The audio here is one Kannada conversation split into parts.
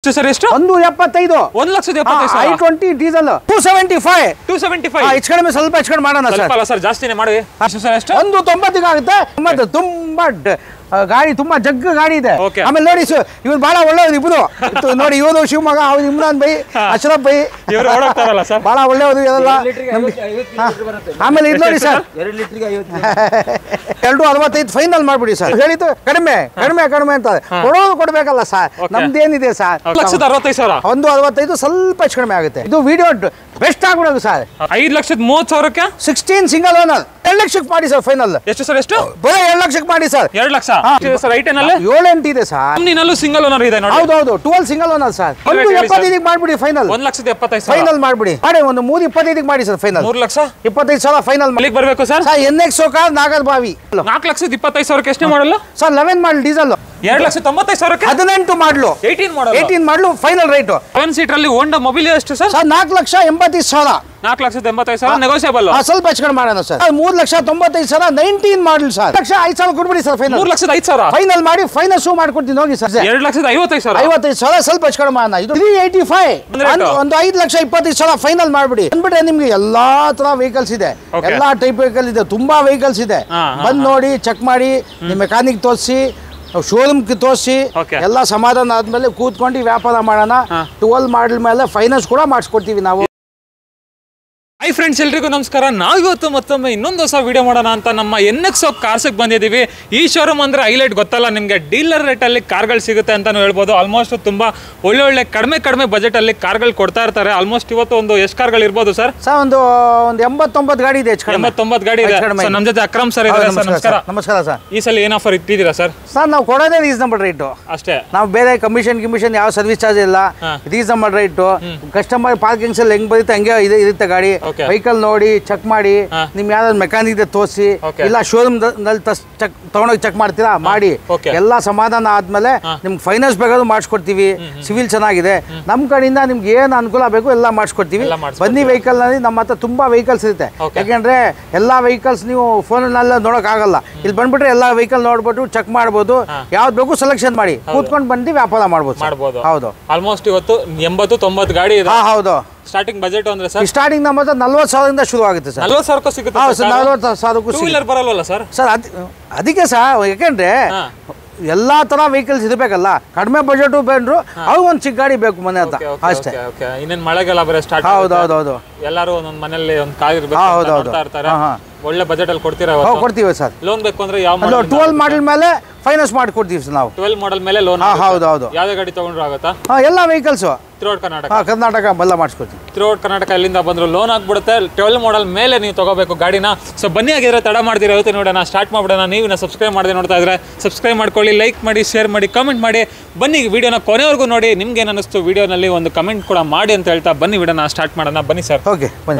ಸರ್ ಎಷ್ಟು 175 1,75,000 I20 ಡೀಸೆಲ್ 275 ಹೆಚ್ಚು ಕಡಿಮೆ ಸ್ವಲ್ಪ ಹೆಚ್ಚು ಕಡಿಮೆ ಮಾಡೋಣ ಸರ್ ಸರ್ ಜಾಸ್ತಿನೇ ಮಾಡಿ ಸರ್ ಎಷ್ಟು 190 ಆಗುತ್ತೆ ಮತ್ತೆ ತುಂಬಾ ಗಾಡಿ ತುಂಬಾ ಜಗ್ಗ ಗಾಡಿ ಇದೆ ಆಮೇಲೆ ನೋಡಿ ಸರ್ ಇವ್ರು ಬಹಳ ಒಳ್ಳೆಯವರು ಇಬ್ರು ನೋಡಿ ಇವರು ಶಿವಮೊಗ್ಗ ಅವ್ರು ಇಮ್ರಾನ್ ಬೈ ಅಶ್ರಫ್ ಬೈ ಬಹಳ ಒಳ್ಳೆಯವರು ಇದೆಲ್ಲ ಆಮೇಲೆ ಇದು ನೋಡಿ ಸರ್ 265 ಫೈನಲ್ ಮಾಡ್ಬಿಡಿ ಸರ್ ಹೇಳಿದ್ದು ಕಡಿಮೆ ಕಡಿಮೆ ಕಡಿಮೆ ಅಂತ ಕೊಡೋದು ಕೊಡ್ಬೇಕಲ್ಲ ಸರ್ ನಮ್ದೇನಿದೆ ಸರ್ 1,65,000 ಸ್ವಲ್ಪ ಹೆಚ್ಚು ಕಡಿಮೆ ಆಗುತ್ತೆ ಇದು ವಿಡಿಯೋ ಬೆಸ್ಟ್ ಆಗ್ಬಿಡೋದು ಸರ್ 5,30,000 16 ಸಿಂಗಲ್ ಓನರ್ 2 ಲಕ್ಷಕ್ಕೆ ಮಾಡಿ ಸರ್ ಫೈನಲ್ ಎಷ್ಟು ಸರ್ ಎಷ್ಟು ಬರೀ 2 ಲಕ್ಷಕ್ಕೆ ಮಾಡಿ ಸರ್ 2 ಲಕ್ಷ ಸರ್ ಐಟನ್ ಅಲ್ಲಿ 7 ಇದೆ ಸರ್ ನಿನ್ನಲ್ಲೂ ಸಿಂಗಲ್ ಓನರ್ ಇದೆ ನೋಡಿ ಹೌದು 12 ಸಿಂಗಲ್ ಓನರ್ ಸರ್ 175 ಮಾಡ್ಬಿಡಿ ಫೈನಲ್ 1,75,000 ಫೈನಲ್ ಮಾಡ್ಬಿಡಿ ಮಾಡಿ ಒಂದು 325 ಮಾಡಿ ಸರ್ ಫೈನಲ್ 3,25,000 ಫೈನಲ್ ಮಲ್ಲಿಗೆ ಬರಬೇಕು ಸರ್ NX ಕಾರ್ ನಾಗರಬಾವಿ 4,25,000 ಎಷ್ಟು ಮಾಡಲ್ಲ ಸರ್ 11 ಮಾಡಲ್ ಡೀಸೆಲ್ 2,90,000 18 ಮಾಡಲು 18 ಮಾಡಲು ಫೈನಲ್ ರೈಟ್ 7 ಸೀಟರ್ ಅಲ್ಲಿ ಹೋಂಡಾ ಮೊಬೈಲ್ ಎಷ್ಟು ಸರ್ 4,85,000 4,85,000 ನೆಗೋಷಿಯಬಲ್ ಸ್ವಲ್ಪ ಹೆಚ್ಚು ಕಡಿಮೆ ಮಾಡೋಣ ಸರ್ 3,95,000 19 ಮಾಡಲ್ ಸರ್ 5,00,000 ಕೊಡ್ಬಿಡಿ ಸರ್ ಫೈನಲ್ 3,05,000 ಫೈನಲ್ ಮಾಡಿ ಫೈನಲ್ ಶೂ ಮಾಡ್ಕೊಡ್ತೀನಿ ಹೋಗಿ ಸರ್ 2,55,000 ಸ್ವಲ್ಪ ಹೆಚ್ಚು ಕಡಿಮೆ ಮಾಡೋಣ ಇದು 385 ಒಂದು 5,25,000 ಫೈನಲ್ ಮಾಡ್ಬಿಡಿ ಅಂದ್ಬಿಟ್ರೆ ನಿಮ್ಗೆ ಎಲ್ಲಾ ತರ ವೆಹಿಕಲ್ಸ್ ಇದೆ ಎಲ್ಲಾ ಟೈಪ್ ವೆಹಿಕಲ್ ಇದೆ ತುಂಬಾ ವೆಹಿಕಲ್ಸ್ ಇದೆ ಬಂದ್ ನೋಡಿ ಚೆಕ್ ಮಾಡಿ ನಿಮ್ಮ ಮೆಕ್ಯಾನಿಕ್ ತೋರಿಸಿ ಶೋರೂಮ್ ತೋರಿಸಿ ಎಲ್ಲ ಸಮಾಧಾನ ಆದ್ಮೇಲೆ ಕೂತ್ಕೊಂಡು ವ್ಯಾಪಾರ ಮಾಡೋಣ 12 ಮಾಡಲ್ ಮೇಲೆ ಫೈನಾನ್ಸ್ ಕೂಡ ಮಾಡಿಸ್ಕೊಡ್ತೀವಿ ನಾವು ಹೈ ಫ್ರೆಂಡ್ಸ್ ಎಲ್ರಿಗೂ ನಮಸ್ಕಾರ ನಾವಿವತ್ತು ಮತ್ತೊಮ್ಮೆ ಇನ್ನೊಂದು ಹೊಸ ವಿಡಿಯೋ ಮಾಡೋಣ ಅಂತ ನಮ್ಮ NX ಕಾರ್ಸ್ಗೆ ಬಂದಿದ್ದೀವಿ ಈ ಶೋರೂಮ್ ಅಂದರೆ ಹೈಲೈಟ್ ಗೊತ್ತಲ್ಲ ನಿಮಗೆ ಡೀಲರ್ ರೇಟಲ್ಲಿ ಕಾರ್ಗಳು ಸಿಗುತ್ತೆ ಅಂತಲೂ ಹೇಳ್ಬೋದು ಆಲ್ಮೋಸ್ಟ್ ತುಂಬ ಒಳ್ಳೊಳ್ಳೆ ಕಡಿಮೆ ಬಜೆಟಲ್ಲಿ ಕಾರ್ಗಳು ಕೊಡ್ತಾ ಇರ್ತಾರೆ ಆಲ್ಮೋಸ್ಟ್ ಇವತ್ತು ಒಂದು ಎಷ್ಟು ಕಾರ್ಗಳು ಇರ್ಬೋದು ಸರ್ ಒಂದು 89 ಗಾಡಿ ಇದೆ 89 ಗಾಡಿ ಇದೆ ನಮ್ಮ ಜೊತೆ ಅಕ್ರಮ್ ಸರ್ ಇದ್ದಾರೆ ಸರ್ ನಮಸ್ಕಾರ ಸರ್ ಈ ಸಲ ಏನು ಆಫರ್ ಇಟ್ಟಿದ್ದೀರಾ ಸರ್ ನಾವು ಕೊಡೋದೇ ರೀಸನಬಲ್ ರೇಟು ಅಷ್ಟೇ ನಾವು ಬೇರೆ ಕಮಿಷನ್ ಯಾವ ಸರ್ವಿಸ್ ಚಾರ್ಜ್ ಇಲ್ಲ ರೀಸನಬಲ್ ರೇಟು ಕಸ್ಟಮರ್ ಪಾರ್ಕಿಂಗ್ಸ್ ಅಲ್ಲಿ ಹೆಂಗ್ ಬರುತ್ತೆ ಹಂಗೆ ಇರುತ್ತೆ ಗಾಡಿ ವೆಹಿಕಲ್ ನೋಡಿ ಚೆಕ್ ಮಾಡಿ ನಿಮ್ ಯಾವ್ದಾದ್ರು ಮೆಕ್ಯಾನಿಕ್ ಇದೆ ತೋರಿಸಿ ಇಲ್ಲ ಶೋರೂಮ್ ನಲ್ಲಿ ತಗೊಂಡೋಗಿ ಚೆಕ್ ಮಾಡ್ತೀರಾ ಮಾಡಿ ಎಲ್ಲಾ ಸಮಾಧಾನ ಆದ್ಮೇಲೆ ನಿಮ್ಗೆ ಫೈನಾನ್ಸ್ ಬೇಕಾದ್ರೂ ಮಾಡಿಸ್ಕೊಡ್ತೀವಿ ಸಿವಿಲ್ ಚೆನ್ನಾಗಿದೆ ನಮ್ ಕಡೆಯಿಂದ ನಿಮ್ಗೆ ಏನ್ ಅನುಕೂಲ ಬೇಕು ಎಲ್ಲ ಮಾಡಿಸ್ಕೊಡ್ತೀವಿ ಬನ್ನಿ ವೆಹಿಕಲ್ ನಲ್ಲಿ ನಮ್ಮ ಹತ್ರ ತುಂಬಾ ವೆಹಿಕಲ್ಸ್ ಇರುತ್ತೆ ಯಾಕೆಂದ್ರೆ ಎಲ್ಲಾ ವೆಹಿಕಲ್ಸ್ ನೀವು ಫೋನ್ ನಲ್ಲಿ ನೋಡಕ್ ಆಗಲ್ಲ ಇಲ್ಲಿ ಬಂದ್ಬಿಟ್ರೆ ಎಲ್ಲಾ ವೆಹಿಕಲ್ ನೋಡ್ಬಿಟ್ಟು ಚೆಕ್ ಮಾಡ್ಬೋದು ಯಾವ್ದು ಬೇಕು ಸೆಲೆಕ್ಷನ್ ಮಾಡಿ ಕೂತ್ಕೊಂಡು ಬಂದು ವ್ಯಾಪಾರ ಮಾಡ್ಬೋದು ಹೌದು ಆಲ್ಮೋಸ್ಟ್ ಇವತ್ತು 80-90 ಗಾಡಿ ಇದೆ ಹೌದು ಸ್ಟಾರ್ಟಿಂಗ್ ಬಜೆಟ್ ಅಂದ್ರೆ ಸರ್ ಸ್ಟಾರ್ಟಿಂಗ್ ನಮ್ಮ 40,000 ಇಂದ ಶುರು ಆಗುತ್ತೆ ಸರ್ 40,000 ಸಿಗುತ್ತೆ ಸರ್ 40,000 ಟೂ ವೀಲರ್ ಬರಲ್ವಲ್ಲ ಸರ್ ಅದಕ್ಕೆ ಸರ್ ಯಾಕೆಂದ್ರೆ ಎಲ್ಲಾ ತರ ವೆಹಿಕಲ್ಸ್ ಇರಬೇಕಲ್ಲ ಕಡಿಮೆ ಬಜೆಟ್ ಬಂದ್ರು ಅವ್ರು ಒಂದು ಚಿಕ್ಕ ಗಾಡಿ ಬೇಕು ಮನೆ ಅಂತ ಅಷ್ಟೇ ಇನ್ನೇನು ಮಳೆಗಾಲ ಬರೀ ಸ್ಟಾರ್ಟ್ ಹೌದು ಎಲ್ಲರೂ ಒಂದೊಂದು ಮನೆಯಲ್ಲಿ ಒಂದು ಕಾರ್ ಇರ್ಬೇಕು ಒಳ್ಳೆ ಬಜೆಟ್ ಅಲ್ಲಿ ಕೊಡ್ತೀರಾ ಕೊಡ್ತೀವಿ ಸರ್ ಲೋನ್ ಬೇಕು ಅಂದ್ರೆ ಯಾವ 12 ಮಾಡಲ್ ಮೇಲೆ ಫೈನಾನ್ಸ್ ಮಾಡ್ಕೊಡ್ತೀವಿ ಸರ್ ನಾವು 12 ಮಾಡಲ್ ಮೇಲೆ ಲೋನ್ ಹೌದು ಯಾವ್ದೇ ಗಾಡಿ ತಗೊಂಡ್ರು ಆಗುತ್ತಾ ಎಲ್ಲ ವೆಹಿಕಲ್ಸ್ ಥ್ರೂಔಟ್ ಕರ್ನಾಟಕ ಎಲ್ಲ ಮಾಡಿಸ್ಕೊಡ್ತೀವಿ ಥ್ರೂಔಟ್ ಕರ್ನಾಟಕ ಎಲ್ಲಿಂದ ಬಂದ್ರು ಲೋನ್ ಆಗ್ಬಿಡುತ್ತೆ 12 ಮಾಡಲ್ ಮೇಲೆ ನೀವು ತಗೋಬೇಕು ಗಾಡಿನ ಸೊ ಬನ್ನಿ ಆಗಿದ್ರೆ ತಡ ಮಾಡ್ತೀರಾ ಇವತ್ತು ನೋಡೋಣ ಸ್ಟಾರ್ಟ್ ಮಾಡ್ಬಿಡೋಣ ನೀವು ಸಬ್ಸ್ಕ್ರೈಬ್ ಮಾಡದೆ ನೋಡ್ತಾ ಇದ್ರೆ ಸಬ್ಸ್ಕ್ರೈಬ್ ಮಾಡ್ಕೊಳ್ಳಿ ಲೈಕ್ ಮಾಡಿ ಶೇರ್ ಮಾಡಿ ಕಮೆಂಟ್ ಮಾಡಿ ಬನ್ನಿ ವಿಡಿಯೋನ ಕೊನೆವರೆಗೂ ನೋಡಿ ನಿಮ್ಗೆ ಏನು ಅನಿಸ್ತು ವಿಡಿಯೋನಲ್ಲಿ ಒಂದು ಕಮೆಂಟ್ ಕೂಡ ಮಾಡಿ ಅಂತ ಹೇಳ್ತಾ ಬನ್ನಿ ವಿಡಿಯೋನ ಸ್ಟಾರ್ಟ್ ಮಾಡೋಣ ಬನ್ನಿ ಸರ್ ಓಕೆ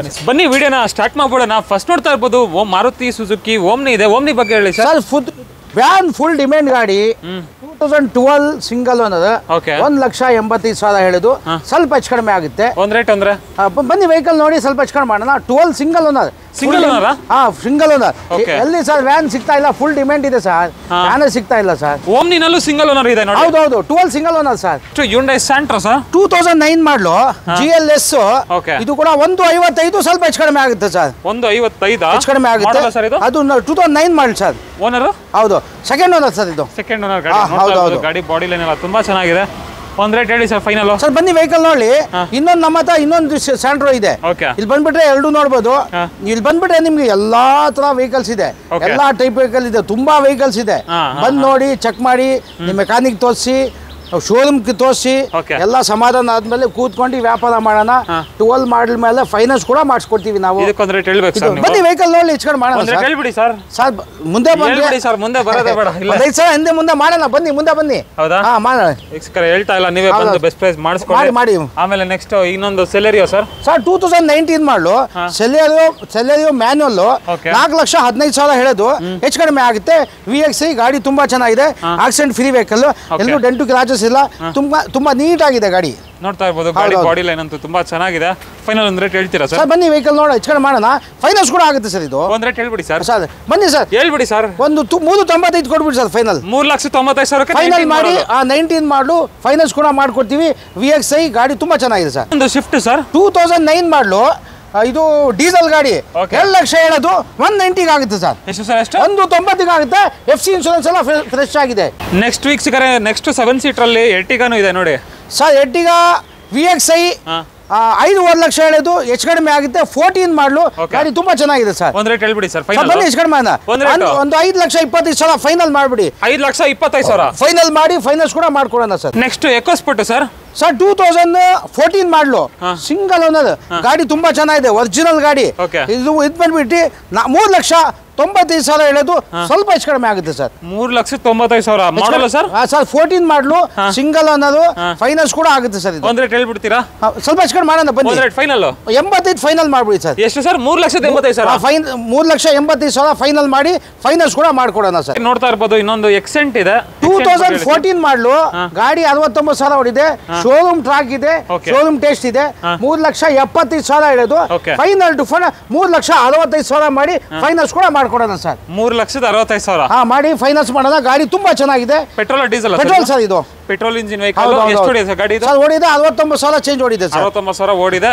ಬನ್ನಿ ವಿಡಿಯೋನ ಸ್ಟಾರ್ಟ್ ಮಾಡ್ಬಿಡೋಣ ಫಸ್ಟ್ ನೋಡ್ತಾ ಇರ್ಬೋದು ಮಾರುತಿ ಸುಜುಕಿ ಓಮ್ನಿ ಇದೆ ಓಮ್ನಿ ಬಗ್ಗೆ ಹೇಳಿ ಸರ್ ವ್ಯಾನ್ ಫುಲ್ ಡಿಮ್ಯಾಂಡ್ ಗಾಡಿ 2012 ಸಿಂಗಲ್ ಓನರ್ 1,85,000 ಹೇಳಿದ್ದು ಸ್ವಲ್ಪ ಹೆಚ್ಚು ಕಡಿಮೆ ಆಗುತ್ತೆ ಒಂದ್ ರೇಟ್ ಅಂದ್ರೆ ಬನ್ನಿ ವೆಹಿಕಲ್ ನೋಡಿ ಸ್ವಲ್ಪ ಹೆಚ್ಚು ಕಡಿಮೆ ಮಾಡೋಣ 12 ಸಿಂಗಲ್ ಓನರ್ ಸಿಂಗಲ್ ಓನರ್ ಎಲ್ಲಿ ಸರ್ ವ್ಯಾನ್ ಸಿಗ್ತಾ ಇಲ್ಲ ಫುಲ್ ಡಿಮ್ಯಾಂಡ್ ಇದೆ ಸರ್ ವ್ಯಾನ್ ಸಿಗ್ತಾ ಇಲ್ಲ ಸರ್ ಓಮ್ನಿನಲ್ಲೂ ಸಿಂಗಲ್ ಓನರ್ ಇದೆ ನೋಡಿ ಹೌದು 12 single owner sir Hyundai Santro sir 2009 ಮಾಡಲು GLS ಇದು ಕೂಡ 155 ಸ್ವಲ್ಪ ಹೆಚ್ಚು ಕಡಿಮೆ ಆಗುತ್ತೆ ಸರ್ 155 ಹೆಚ್ಚು ಕಡಿಮೆ ಆಗುತ್ತೆ ಅದು 2009 ಮಾಡಲ್ ಸರ್ ಓನರ್ ಹೌದು ಸೆಕೆಂಡ್ ಓನರ್ ಸರ್ ಇದು ಸೆಕೆಂಡ್ ಓನರ್ ಗಾಡಿ ಬಾಡಿ ಲೈನ್ ಎಲ್ಲ ತುಂಬಾ ಚೆನ್ನಾಗಿದೆ ಒಂದ್ ರೇಟ್ ಹೇಳಿ ಸರ್ ಫೈನಲ್ ಸರ್ ಬನ್ನಿ ವೆಹಿಕಲ್ ನೋಡಿ ಇನ್ನೊಂದು ನಮ್ಮ ಹತ್ರ ಇನ್ನೊಂದು ಸ್ಯಾಂಟ್ರೋ ಇದೆ ಇಲ್ಲಿ ಬಂದ್ಬಿಟ್ರೆ ಎರಡು ನೋಡ್ಬೋದು ಇಲ್ಲಿ ಬಂದ್ಬಿಟ್ರೆ ನಿಮ್ಗೆ ಎಲ್ಲಾ ತರ ವೆಹಿಕಲ್ಸ್ ಇದೆ ಎಲ್ಲಾ ಟೈಪ್ ವೆಹಿಕಲ್ ಇದೆ ತುಂಬಾ ವೆಹಿಕಲ್ಸ್ ಇದೆ ಬಂದ್ ನೋಡಿ ಚೆಕ್ ಮಾಡಿ ನಿಮ್ಮ ಮೆಕ್ಯಾನಿಕ್ ತೋರಿಸಿ ಶೋರೂಮ್ ತೋರಿಸಿ ಎಲ್ಲ ಸಮಾಧಾನ ಆದ್ಮೇಲೆ ಕೂತ್ಕೊಂಡು ವ್ಯಾಪಾರ ಮಾಡೋಣ 12 ಮಾಡಲ್ ಮೇಲೆ ಫೈನಾನ್ಸ್ ಕೂಡ ಮಾಡಿಸ್ಕೊಡ್ತೀವಿ ನಾವು ಬನ್ನಿ ವೆಹಿಕಲ್ ನೋಡಿ ಹೆಚ್ಚು ಕಡಿಮೆ ಮಾಡೋಣ ಸರ್ ಮುಂದೆ ಬಂದ್ರೆ ಸರ್ ಹಿಂದೆ ಮುಂದೆ ಮಾಡೋಣ ಬನ್ನಿ ಮುಂದೆ ಬನ್ನಿ ಹೇಳ್ತಾ ಇಲ್ಲ ನೀವೇ ಬಂದು ಬೆಸ್ಟ್ ಪ್ರೈಸ್ ಮಾಡಿ ಆಮೇಲೆ ನೆಕ್ಸ್ಟ್ ಇನ್ನೊಂದು ಸೆಲೆರಿಯೋ ಸರ್ 2019 ಮಾಡಲು ಸೆಲೆರಿಯೋ ಮ್ಯಾನ್ಯುವಲ್ 4,15,000 ಹೇಳೋದು ಹೆಚ್ಚು ಕಡಿಮೆ ಆಗುತ್ತೆ VX ಗಾಡಿ ತುಂಬಾ ಚೆನ್ನಾಗಿದೆ ಆಕ್ಸಿಡೆಂಟ್ ಫ್ರೀ ವೆಹಿಕಲ್ ಎಲ್ಲೂ ಡೆಂಟು ಕ್ರಾಚಸ್ ಇಲ್ಲ ತುಂಬಾ ನೀಟ್ ಆಗಿದೆ ಗಾಡಿ ನೋಡ್ತಾ ಇರ್ಬೋದು ಗಾಡಿ ಬಾಡಿ ಲೈನ್ ಅಂತೂ ತುಂಬಾ ಚೆನ್ನಾಗಿದೆ. ಫೈನಲ್ ಒಂದು ರೇಟ್ ಹೇಳ್ತೀರಾ ಸರ್? ಬನ್ನಿ ವೆಹಿಕಲ್ ನೋಡಿ ಹೆಚ್ಚು ಕಡಿಮೆ ಮಾಡೋಣ, ಫೈನಾನ್ಸ್ ಕೂಡ ಆಗುತ್ತೆ ಸರ್. ಇದು ಒಂದು ರೇಟ್ ಹೇಳ್ಬಿಡಿ ಸರ್. ಬನ್ನಿ ಸರ್ ಹೇಳ್ಬಿಡಿ ಸರ್. ಒಂದು 395 ಕೊಡ್ಬಿಡಿ ಸರ್ ಫೈನಲ್. 3,95,000 ಫೈನಲ್ ಮಾಡಿ 19 ಮಾಡಲು ಫೈನಾನ್ಸ್ ಕೂಡ ಮಾಡ್ಕೊಡ್ತೀವಿ. VXI ಗಾಡಿ ತುಂಬಾ ಚೆನ್ನಾಗಿದೆ ಸರ್. ಒಂದು ಶಿಫ್ಟ್ ಸರ್ 2009 ಮಾಡಲು, ಇದು ಡೀಸೆಲ್ ಗಾಡಿ. 2 ಲಕ್ಷ ಹೇಳೋದು 190 ಆಗುತ್ತೆ ಸರ್. ಎಷ್ಟು ಸರ್? ಎಷ್ಟು? 190 ಆಗುತ್ತೆ. FC ಇನ್ಶೂರೆನ್ಸ್ ಎಲ್ಲ ಫ್ರೆಶ್ ಆಗಿದೆ. ನೆಕ್ಸ್ಟ್ ವೀಕ್ ಸಿಗರೆ ನೆಕ್ಸ್ಟ್ 7 ಸೀಟರ್ ಅಲ್ಲಿ ಎರ್ಟಿಗಾನು ಇದೆ ನೋಡಿ ಸರ್. ಎರ್ಟಿಗಾ VXI 5.5 ಲಕ್ಷ ಹೇಳೋದು ಹೆಚ್ಚು ಕಡಿಮೆ ಆಗುತ್ತೆ. 14 ಮಾಡಲು ಗಾಡಿ ತುಂಬಾ ಚೆನ್ನಾಗಿದೆ ಸರ್. ಒಂದು ರೇಟ್ ಹೇಳ್ಬಿಡಿ ಸರ್. ಬನ್ನಿ ಹೆಚ್ಚು ಕಡಿಮೆ ಒಂದು 5,25,000 ಫೈನಲ್ ಮಾಡ್ಬಿಡಿ. 5,25,000 ಫೈನಲ್ ಮಾಡಿ ಫೈನಾನ್ಸ್ ಕೂಡ ಮಾಡ್ಕೊಡೋಣ sir. Next EcoSport sir. Sir 2014 ಮಾಡಲು, ಸಿಂಗಲ್ ಓನರ್ ಗಾಡಿ ತುಂಬಾ ಚೆನ್ನಾಗಿದೆ, ಒರಿಜಿನಲ್ ಗಾಡಿ. ಇದು ಬಂದ್ಬಿಟ್ಟು 3,95,000 ಹೇಳೋದು ಸ್ವಲ್ಪ ಹೆಚ್ಚು ಕಡಿಮೆ ಆಗುತ್ತೆ ಸರ್. 3,95,000 ಮಾಡಲ್ಲ ಸರ್. ಸರ್ 14 ಮಾಡಲು, ಸಿಂಗಲ್ ಓನರ್, ಫೈನಾನ್ಸ್ ಕೂಡ ಆಗುತ್ತೆ ಸರ್. ಇದು ಒಂದು ರೇಟ್ ಹೇಳ್ಬಿಡ್ತೀರಾ? ಸ್ವಲ್ಪ ಹೆಚ್ಚು ಕಡಿಮೆ ಮಾಡೋಣ ಬನ್ನಿ. ಒಂದು ರೇಟ್ ಫೈನಲ್ 85 ಫೈನಲ್ ಮಾಡ್ಬಿಡಿ ಸರ್. ಎಷ್ಟು ಸರ್? 3,85,000 3,85,000 ಫೈನಲ್ ಮಾಡಿ ಫೈನಾನ್ಸ್ ಕೂಡ ಮಾಡ್ಕೊಡೋಣ ಸರ್. ನೋಡ್ತಾ ಇರ್ಬೋದು ಇನ್ನೊಂದು ಎಕ್ಸೆಂಟ್ ಇದೆ. 2014 ಮಾಡಲು ಗಾಡಿ 69,000 ಹೊಡಿದೆ. ಶೋರೂಮ್ ಟ್ರಾಕ್ ಇದೆ, ಶೋರೂಮ್ ಟೆಸ್ಟ್ ಇದೆ. 3,75,000 ಹೇಳೋದು ಫೈನಲ್ ಟು 3,65,000 ಮಾಡಿ ಫೈನಾನ್ಸ್ ಕೂಡ ಮಾಡ್ಕೊಡೋಣ ಸರ್. 3,65,000 ಮಾಡಿ ಫೈನಾನ್ಸ್ ಮಾಡೋಣ. ಗಾಡಿ ತುಂಬಾ ಚೆನ್ನಾಗಿದೆ. Petrol diesel? Petrol sir. ಇದು ಪೆಟ್ರೋಲ್ ಇಂಜಿನ್ ವೆಹಿಕಲ್. ಎಷ್ಟು ಓಡಿದೆ ಸರ್ ಗಾಡಿ? ಸರ್ ಓಡಿದೆ 69,000 ಚೇಂಜ್ ಓಡಿದೆ ಸರ್. 69,000 ಓಡಿದೆ.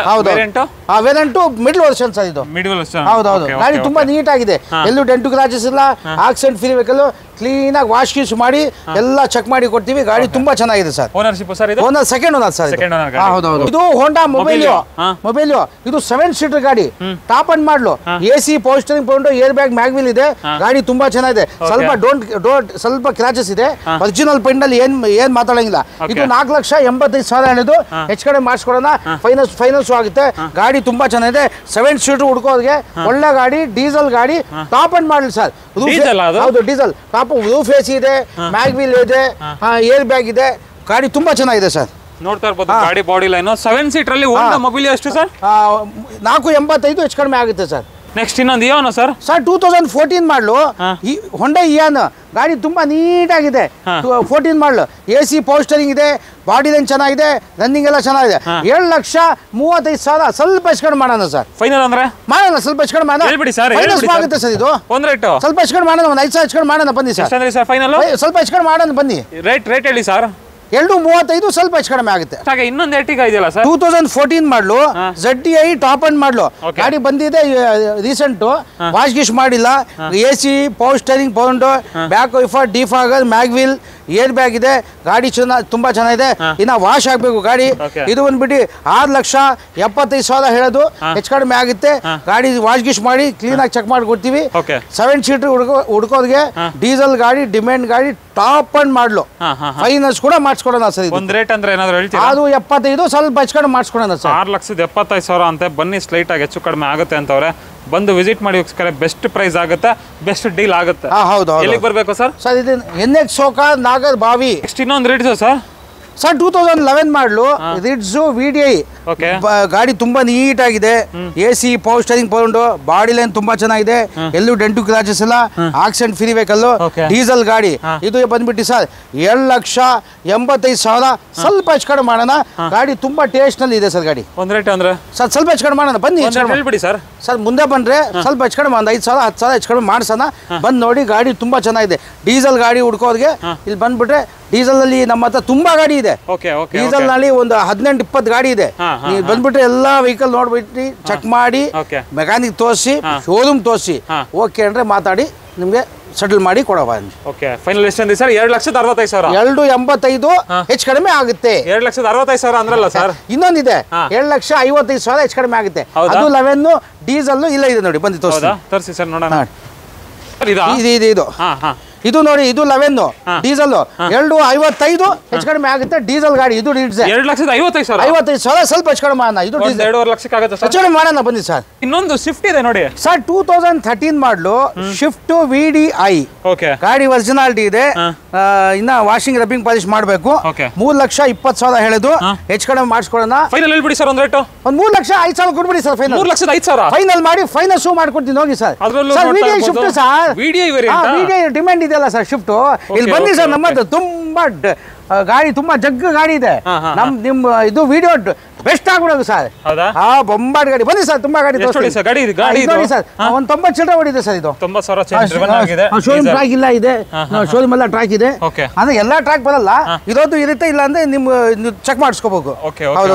Variant middle version sir. ಇದು ಮಿಡ್ಲ್ ವರ್ಷನ್. ಹೌದೌದು. ಗಾಡಿ ತುಂಬಾ ನೀಟ್ ಆಗಿದೆ. ಎಲ್ಲೂ ಡೆಂಟು ಕ್ರಾಚಸ್ ಇಲ್ಲ. Accident free vehicle. ಕ್ಲೀನ್ ಆಗಿ ವಾಶ್ ಗೀಶ್ ಮಾಡಿ ಎಲ್ಲ ಚೆಕ್ ಮಾಡಿ ಕೊಡ್ತೀವಿ. ಗಾಡಿ ತುಂಬಾ ಚೆನ್ನಾಗಿದೆ ಸರ್. Ownership sir? ಇದು ಓನರ್ ಸೆಕೆಂಡ್ ಓನರ್ ಸರ್. ಹೌದೌದು. ಇದು ಹೋಂಡಾ ಮೊಬೈಲಿಯೋ. ಇದು 7 ಸೀಟರ್ ಗಾಡಿ. ಟಾಪ್ ಅಂಡ್ ಮಾಡಲು, AC power steering pound, air bag, mag wheel ಇದೆ. ಗಾಡಿ ತುಂಬಾ ಚೆನ್ನಾಗಿದೆ. ಸ್ವಲ್ಪ ಕ್ರಾಚಸ್ ಇದೆ. ಒರಿಜಿನಲ್ ಪೈಂಟ್ ಅಲ್ಲಿ ಏನ್ ಮಾತಾಡಂಗಿಲ್ಲ. ಇದು 4,85,000 ಅನ್ನೋದು ಹೆಚ್ಚು ಕಡೆ ಮಾಡಿಸ್ಕೊಡೋಣ. ಫೈನಾನ್ಸ್ ಆಗುತ್ತೆ. ಗಾಡಿ ತುಂಬಾ ಚೆನ್ನಾಗಿದೆ. 7 ಸೀಟರ್ ಹುಡ್ಕೋರಿಗೆ ಒಳ್ಳೆ ಗಾಡಿ. ಡೀಸೆಲ್ ಗಾಡಿ. Top and model sir. ಹೌದು ಡೀಸೆಲ್. ಟಾಪ್ ರೂಫ್ AC ಇದೆ, ಮ್ಯಾಗ್ವಿಲ್ ಇದೆ, ಏರ್ ಬ್ಯಾಗ್ ಇದೆ. ಗಾಡಿ ತುಂಬಾ ಚೆನ್ನಾಗಿದೆ ಸರ್. ನೋಡ್ತಾ ಇರ್ಬೋದು ಗಾಡಿ ಬಾಡಿ ಲೈನ್. 7 ಸೀಟರ್ ಅಲ್ಲಿ ಮೊಬೈಲ್ ಎಷ್ಟು ಸರ್? 485 ಹೆಚ್ಚು ಕಡಿಮೆ ಆಗುತ್ತೆ ಸರ್. ನೆಕ್ಸ್ಟ್ ಇನ್ನೊಂದು ಇಯಾನೋ ಸರ್. 2014 ಮಾಡಲು, ಹೊಂಡಾ ಇಯಾನ್ ಗಾಡಿ ತುಂಬಾ ನೀಟ್ ಆಗಿದೆ. 14 ಮಾಡಲು, AC ಪವರ್ ಸ್ಟೀರಿಂಗ್ ಇದೆ, ಬಾಡಿ ಲೈನ್ ಚೆನ್ನಾಗಿದೆ, ರನ್ನಿಂಗ್ ಎಲ್ಲ ಚೆನ್ನಾಗಿದೆ. 7,35,000 ಸ್ವಲ್ಪ ಹೆಚ್ಚು ಕಡಿಮೆ ಮಾಡೋಣ ಸರ್. ಫೈನಲ್ ಅಂದ್ರೆ ಮಾಡೋಣ, ಸ್ವಲ್ಪ ಹೆಚ್ಚು ಕಡಿಮೆ ಮಾಡೋಣ. ಹೇಳ್ಬಿಡಿ ಸರ್. ಆಗುತ್ತೆ ಸರ್. ಇದು ಒಂದು ರೇಟ್ ಸ್ವಲ್ಪ ಹೆಚ್ಚು ಕಡಿಮೆ ಮಾಡೋಣ. ಒಂದು 5,000 ಹೆಚ್ಚು ಕಡಿಮೆ ಮಾಡೋಣ ಬನ್ನಿ ಸರ್. ಫೈನಲ್ ಸ್ವಲ್ಪ ಹೆಚ್ಚು ಕಡಿಮೆ ಮಾಡೋಣ ಬನ್ನಿ. ರೇಟ್ ಹೇಳಿ ಸರ್. 235 ಸ್ವಲ್ಪ ಹೆಚ್ಚು ಕಡಿಮೆ ಆಗುತ್ತೆ. ಇನ್ನೊಂದು ಎರ್ಟಿಗಾ ಇದೆಯಲ್ಲ ಸರ್. 2014 ಮಾಡಲು, ZTI ಟಾಪ್ ಅಂಡ್ ಮಾಡಲು ಗಾಡಿ ಬಂದಿದೆ. ರೀಸೆಂಟ್ ವಾಶ್ ಗಿಶ್ ಮಾಡಿಲ್ಲ. AC power steering pound, back wiper, defogger, mag wheel, air bag ಇದೆ. ಗಾಡಿ ತುಂಬಾ ಚೆನ್ನಾಗಿದೆ. ಇನ್ನ ವಾಶ್ ಆಗ್ಬೇಕು ಗಾಡಿ. ಇದು ಬಂದ್ಬಿಟ್ಟು 6,75,000 ಹೇಳೋದು ಹೆಚ್ಚು ಕಡಿಮೆ ಆಗುತ್ತೆ. ಗಾಡಿ ವಾಶ್ ಗಿಶ್ ಮಾಡಿ ಕ್ಲೀನ್ ಆಗಿ ಚೆಕ್ ಮಾಡಿ ಕೊಡ್ತೀವಿ. 7 ಸೀಟರ್ ಹುಡ್ಕೋರಿಗೆ ಡೀಸೆಲ್ ಗಾಡಿ, ಡಿಮ್ಯಾಂಡ್ ಗಾಡಿ, ಟಾಪ್ ಅಂಡ್ ಮಾಡಲು ಫೈನಾನ್ಸ್ ಕೂಡ ಮಾಡಿಸ್ಕೊಡೋಣ ಸರ್. ಒಂದು ರೇಟ್ ಅಂದ್ರೆ ಏನಾದ್ರು ಹೇಳ್ತೀರಾ? ಅದು 75 ಸ್ವಲ್ಪ ಹೆಚ್ಚು ಕಡಿಮೆ ಮಾಡಿಸ್ಕೊಡೋಣ ಸರ್. 6,75,000 ಅಂತ. ಬನ್ನಿ ಸ್ಲೈಟ್ ಆಗಿ ಹೆಚ್ಚು ಕಡಿಮೆ ಆಗುತ್ತೆ ಅಂತವ್ರೆ. ಬಂದು ವಿಸಿಟ್ ಮಾಡಿ ಹೋಗ್ಸ್ಕರೆ. ಬೆಸ್ಟ್ ಪ್ರೈಸ್ ಆಗುತ್ತೆ, ಬೆಸ್ಟ್ ಡೀಲ್ ಆಗುತ್ತೆ. ಹೌದು. ಎಲ್ಲಿಗೆ ಬರಬೇಕು ಸರ್? ಸರ್ ಇದು NX ಶೋಕ ನಾಗರ್ ಬಾವಿ. ನೆಕ್ಸ್ಟ್ ಇನ್ನೊಂದು ರೇಟ್ ಸರ್. ಸರ್ 2011 ಮಾಡಲು, ರಿಡ್ಸು VDI ಗಾಡಿ ತುಂಬಾ ನೀಟ್ ಆಗಿದೆ. AC power steering pound, body line ತುಂಬಾ ಚೆನ್ನಾಗಿದೆ. ಎಲ್ಲೂ ಡೆಂಟು ಕ್ರಾಚಸ್ ಇಲ್ಲ. ಆಕ್ಸಿಡೆಂಟ್ ಫ್ರೀ ವೆಹಿಕಲ್, ಡೀಸೆಲ್ ಗಾಡಿ. ಇದು ಬಂದ್ಬಿಟ್ಟು ಸರ್ 7,85,000 ಸ್ವಲ್ಪ ಹೆಚ್ಚು ಕಡಿಮೆ ಮಾಡೋಣ. ಗಾಡಿ ತುಂಬಾ ಟೇಸ್ಟ್ ನಲ್ಲಿ ಇದೆ ಸರ್. ಗಾಡಿ ಒಂದು ರೇಟ್ ಅಂದ್ರೆ ಸರ್ ಸ್ವಲ್ಪ ಹೆಚ್ಚು ಕಡಿಮೆ ಮಾಡೋಣ ಬನ್ನಿ. ಹೇಳ್ಬಿಡಿ ಸರ್. ಸರ್ ಮುಂದೆ ಬಂದ್ರೆ ಸ್ವಲ್ಪ ಹೆಚ್ಚು ಕಡಿಮೆ, ಒಂದು 5,000 10,000 ಹೆಚ್ಚು ಕಡಿಮೆ ಮಾಡಿಸೋಣ. ಬಂದು ನೋಡಿ, ಗಾಡಿ ತುಂಬಾ ಚೆನ್ನಾಗಿದೆ. ಡೀಸೆಲ್ ಗಾಡಿ ಹುಡ್ಕೋರಿಗೆ ಇಲ್ಲಿ ಬಂದ್ಬಿಟ್ರೆ, ಡೀಸೆಲ್ ನಲ್ಲಿ ನಮ್ಮ ಹತ್ರ ತುಂಬಾ ಗಾಡಿ ಇದೆ. ಡೀಸೆಲ್ ನಲ್ಲಿ ಒಂದು 18-20 ಗಾಡಿ ಇದೆ. ನೀವು ಬಂದ್ಬಿಟ್ರೆ ಎಲ್ಲಾ ವೆಹಿಕಲ್ ನೋಡ್ಬಿಟ್ಟು ಚೆಕ್ ಮಾಡಿ, ಮೆಕ್ಯಾನಿಕ್ ತೋರಿಸಿ, ಶೋರೂಮ್ ತೋರಿಸಿ, ಓಕೆ ಅಂದ್ರೆ ಮಾತಾಡಿ ನಿಮ್ಗೆ ಸೆಟಲ್ ಮಾಡಿ ಕೊಡವ. ಫೈನಲ್ ಎಷ್ಟು ಅಂದ್ರೆ ಸರ್? 2,65,000. 285 ಹೆಚ್ಚು ಕಡಿಮೆ ಆಗುತ್ತೆ. 2,65,000 ಅಂದ್ರಲ್ಲ ಸರ್. ಇನ್ನೊಂದಿದೆ 7,55,000 ಹೆಚ್ಚು ಕಡಿಮೆ ಆಗುತ್ತೆ. ಅದು 11 ಡೀಸೆಲ್ ಇಲ್ಲ ಇದೆ ನೋಡಿ. ಬಂದು ತೋರಿಸಿ ಸರ್ ನೋಡೋಣ. ಇದು ಇದು ನೋಡಿ, ಇದು 11 ಡೀಸೆಲ್. 255 ಹೆಚ್ಚು ಕಡಿಮೆ ಆಗುತ್ತೆ. ಡೀಸೆಲ್ ಗಾಡಿ. ಇದು 2,55,000 ಸ್ವಲ್ಪ ಹೆಚ್ಚು ಕಡಿಮೆ ಮಾಡೋಣ. ಇದು 2.5 ಲಕ್ಷಕ್ಕೆ ಆಗುತ್ತೆ ಸರ್. ಹೆಚ್ಚು ಕಡಿಮೆ ಮಾಡೋಣ ಬನ್ನಿ ಸರ್. ಇನ್ನೊಂದು ಸ್ವಿಫ್ಟ್ ಇದೆ ನೋಡಿ ಸರ್. 2013 ಮಾಡಲು, ಶಿಫ್ಟ್ VDI ಗಾಡಿ ಒರಿಜಿನಾಲಿಟಿ ಇದೆ. ಇನ್ನ ವಾಷಿಂಗ್ ರಬ್ಬಿಂಗ್ ಪಾಲಿಶ್ ಮಾಡಬೇಕು. 3,20,000 ಹೇಳೋದು ಹೆಚ್ಚು ಕಡಿಮೆ ಮಾಡಿಸ್ಕೊಳ್ಳೋಣ. ಫೈನಲ್ ಹೇಳ್ಬಿಡಿ ಸರ್. ಒಂದು ರೇಟ್ ಒಂದು 3,05,000 ಕೊಡ್ಬಿಡಿ ಸರ್. ಫೈನಲ್ 3,05,000 ಫೈನಲ್ ಮಾಡಿ ಫೈನಾನ್ಸ್ ಮಾಡ್ಕೊಡ್ತೀನಿ ಹೋಗಿ sir. VDI shift sir. VDI variant VDI demand ಇದೆಯಲ್ಲ ಸರ್ ಶಿಫ್ಟ್. ಇಲ್ಲಿ ಬನ್ನಿ ಸರ್. ನಮ್ಮ ತುಂಬಾ ಗಾಡಿ ತುಂಬಾ ಜಗ್ಗ ಗಾಡಿ ಇದೆ. ನಿಮ್ ಇದು ವಿಡಿಯೋ ಬೆಸ್ಟ್ ಆಗ್ಬಿಡೋದು ಸರ್. ಬೊಂಬಾಟ್ ಗಾಡಿ. ಬನ್ನಿ ಸರ್, ತುಂಬಾ ಗಾಡಿ ನೋಡಿ ಸರ್. ಒಂದು 90 ಚಿಲ್ಲರೆ ಹೊಡಿದೆ ಸರ್. ಇದು 90,000 ಶೋರೂಮ್ ಟ್ರ್ಯಾಕ್ ಇಲ್ಲ ಇದೆ, ಶೋರೂಮ್ ಎಲ್ಲ ಟ್ರ್ಯಾಕ್ ಇದೆ. ಅಂದ್ರೆ ಎಲ್ಲಾ ಟ್ರ್ಯಾಕ್ ಬರಲ್ಲ, ಇರೋದು ಇರುತ್ತೆ, ಇಲ್ಲ ಅಂದ್ರೆ ನಿಮ್ ಚೆಕ್ ಮಾಡಿಸ್ಕೋಬೇಕು.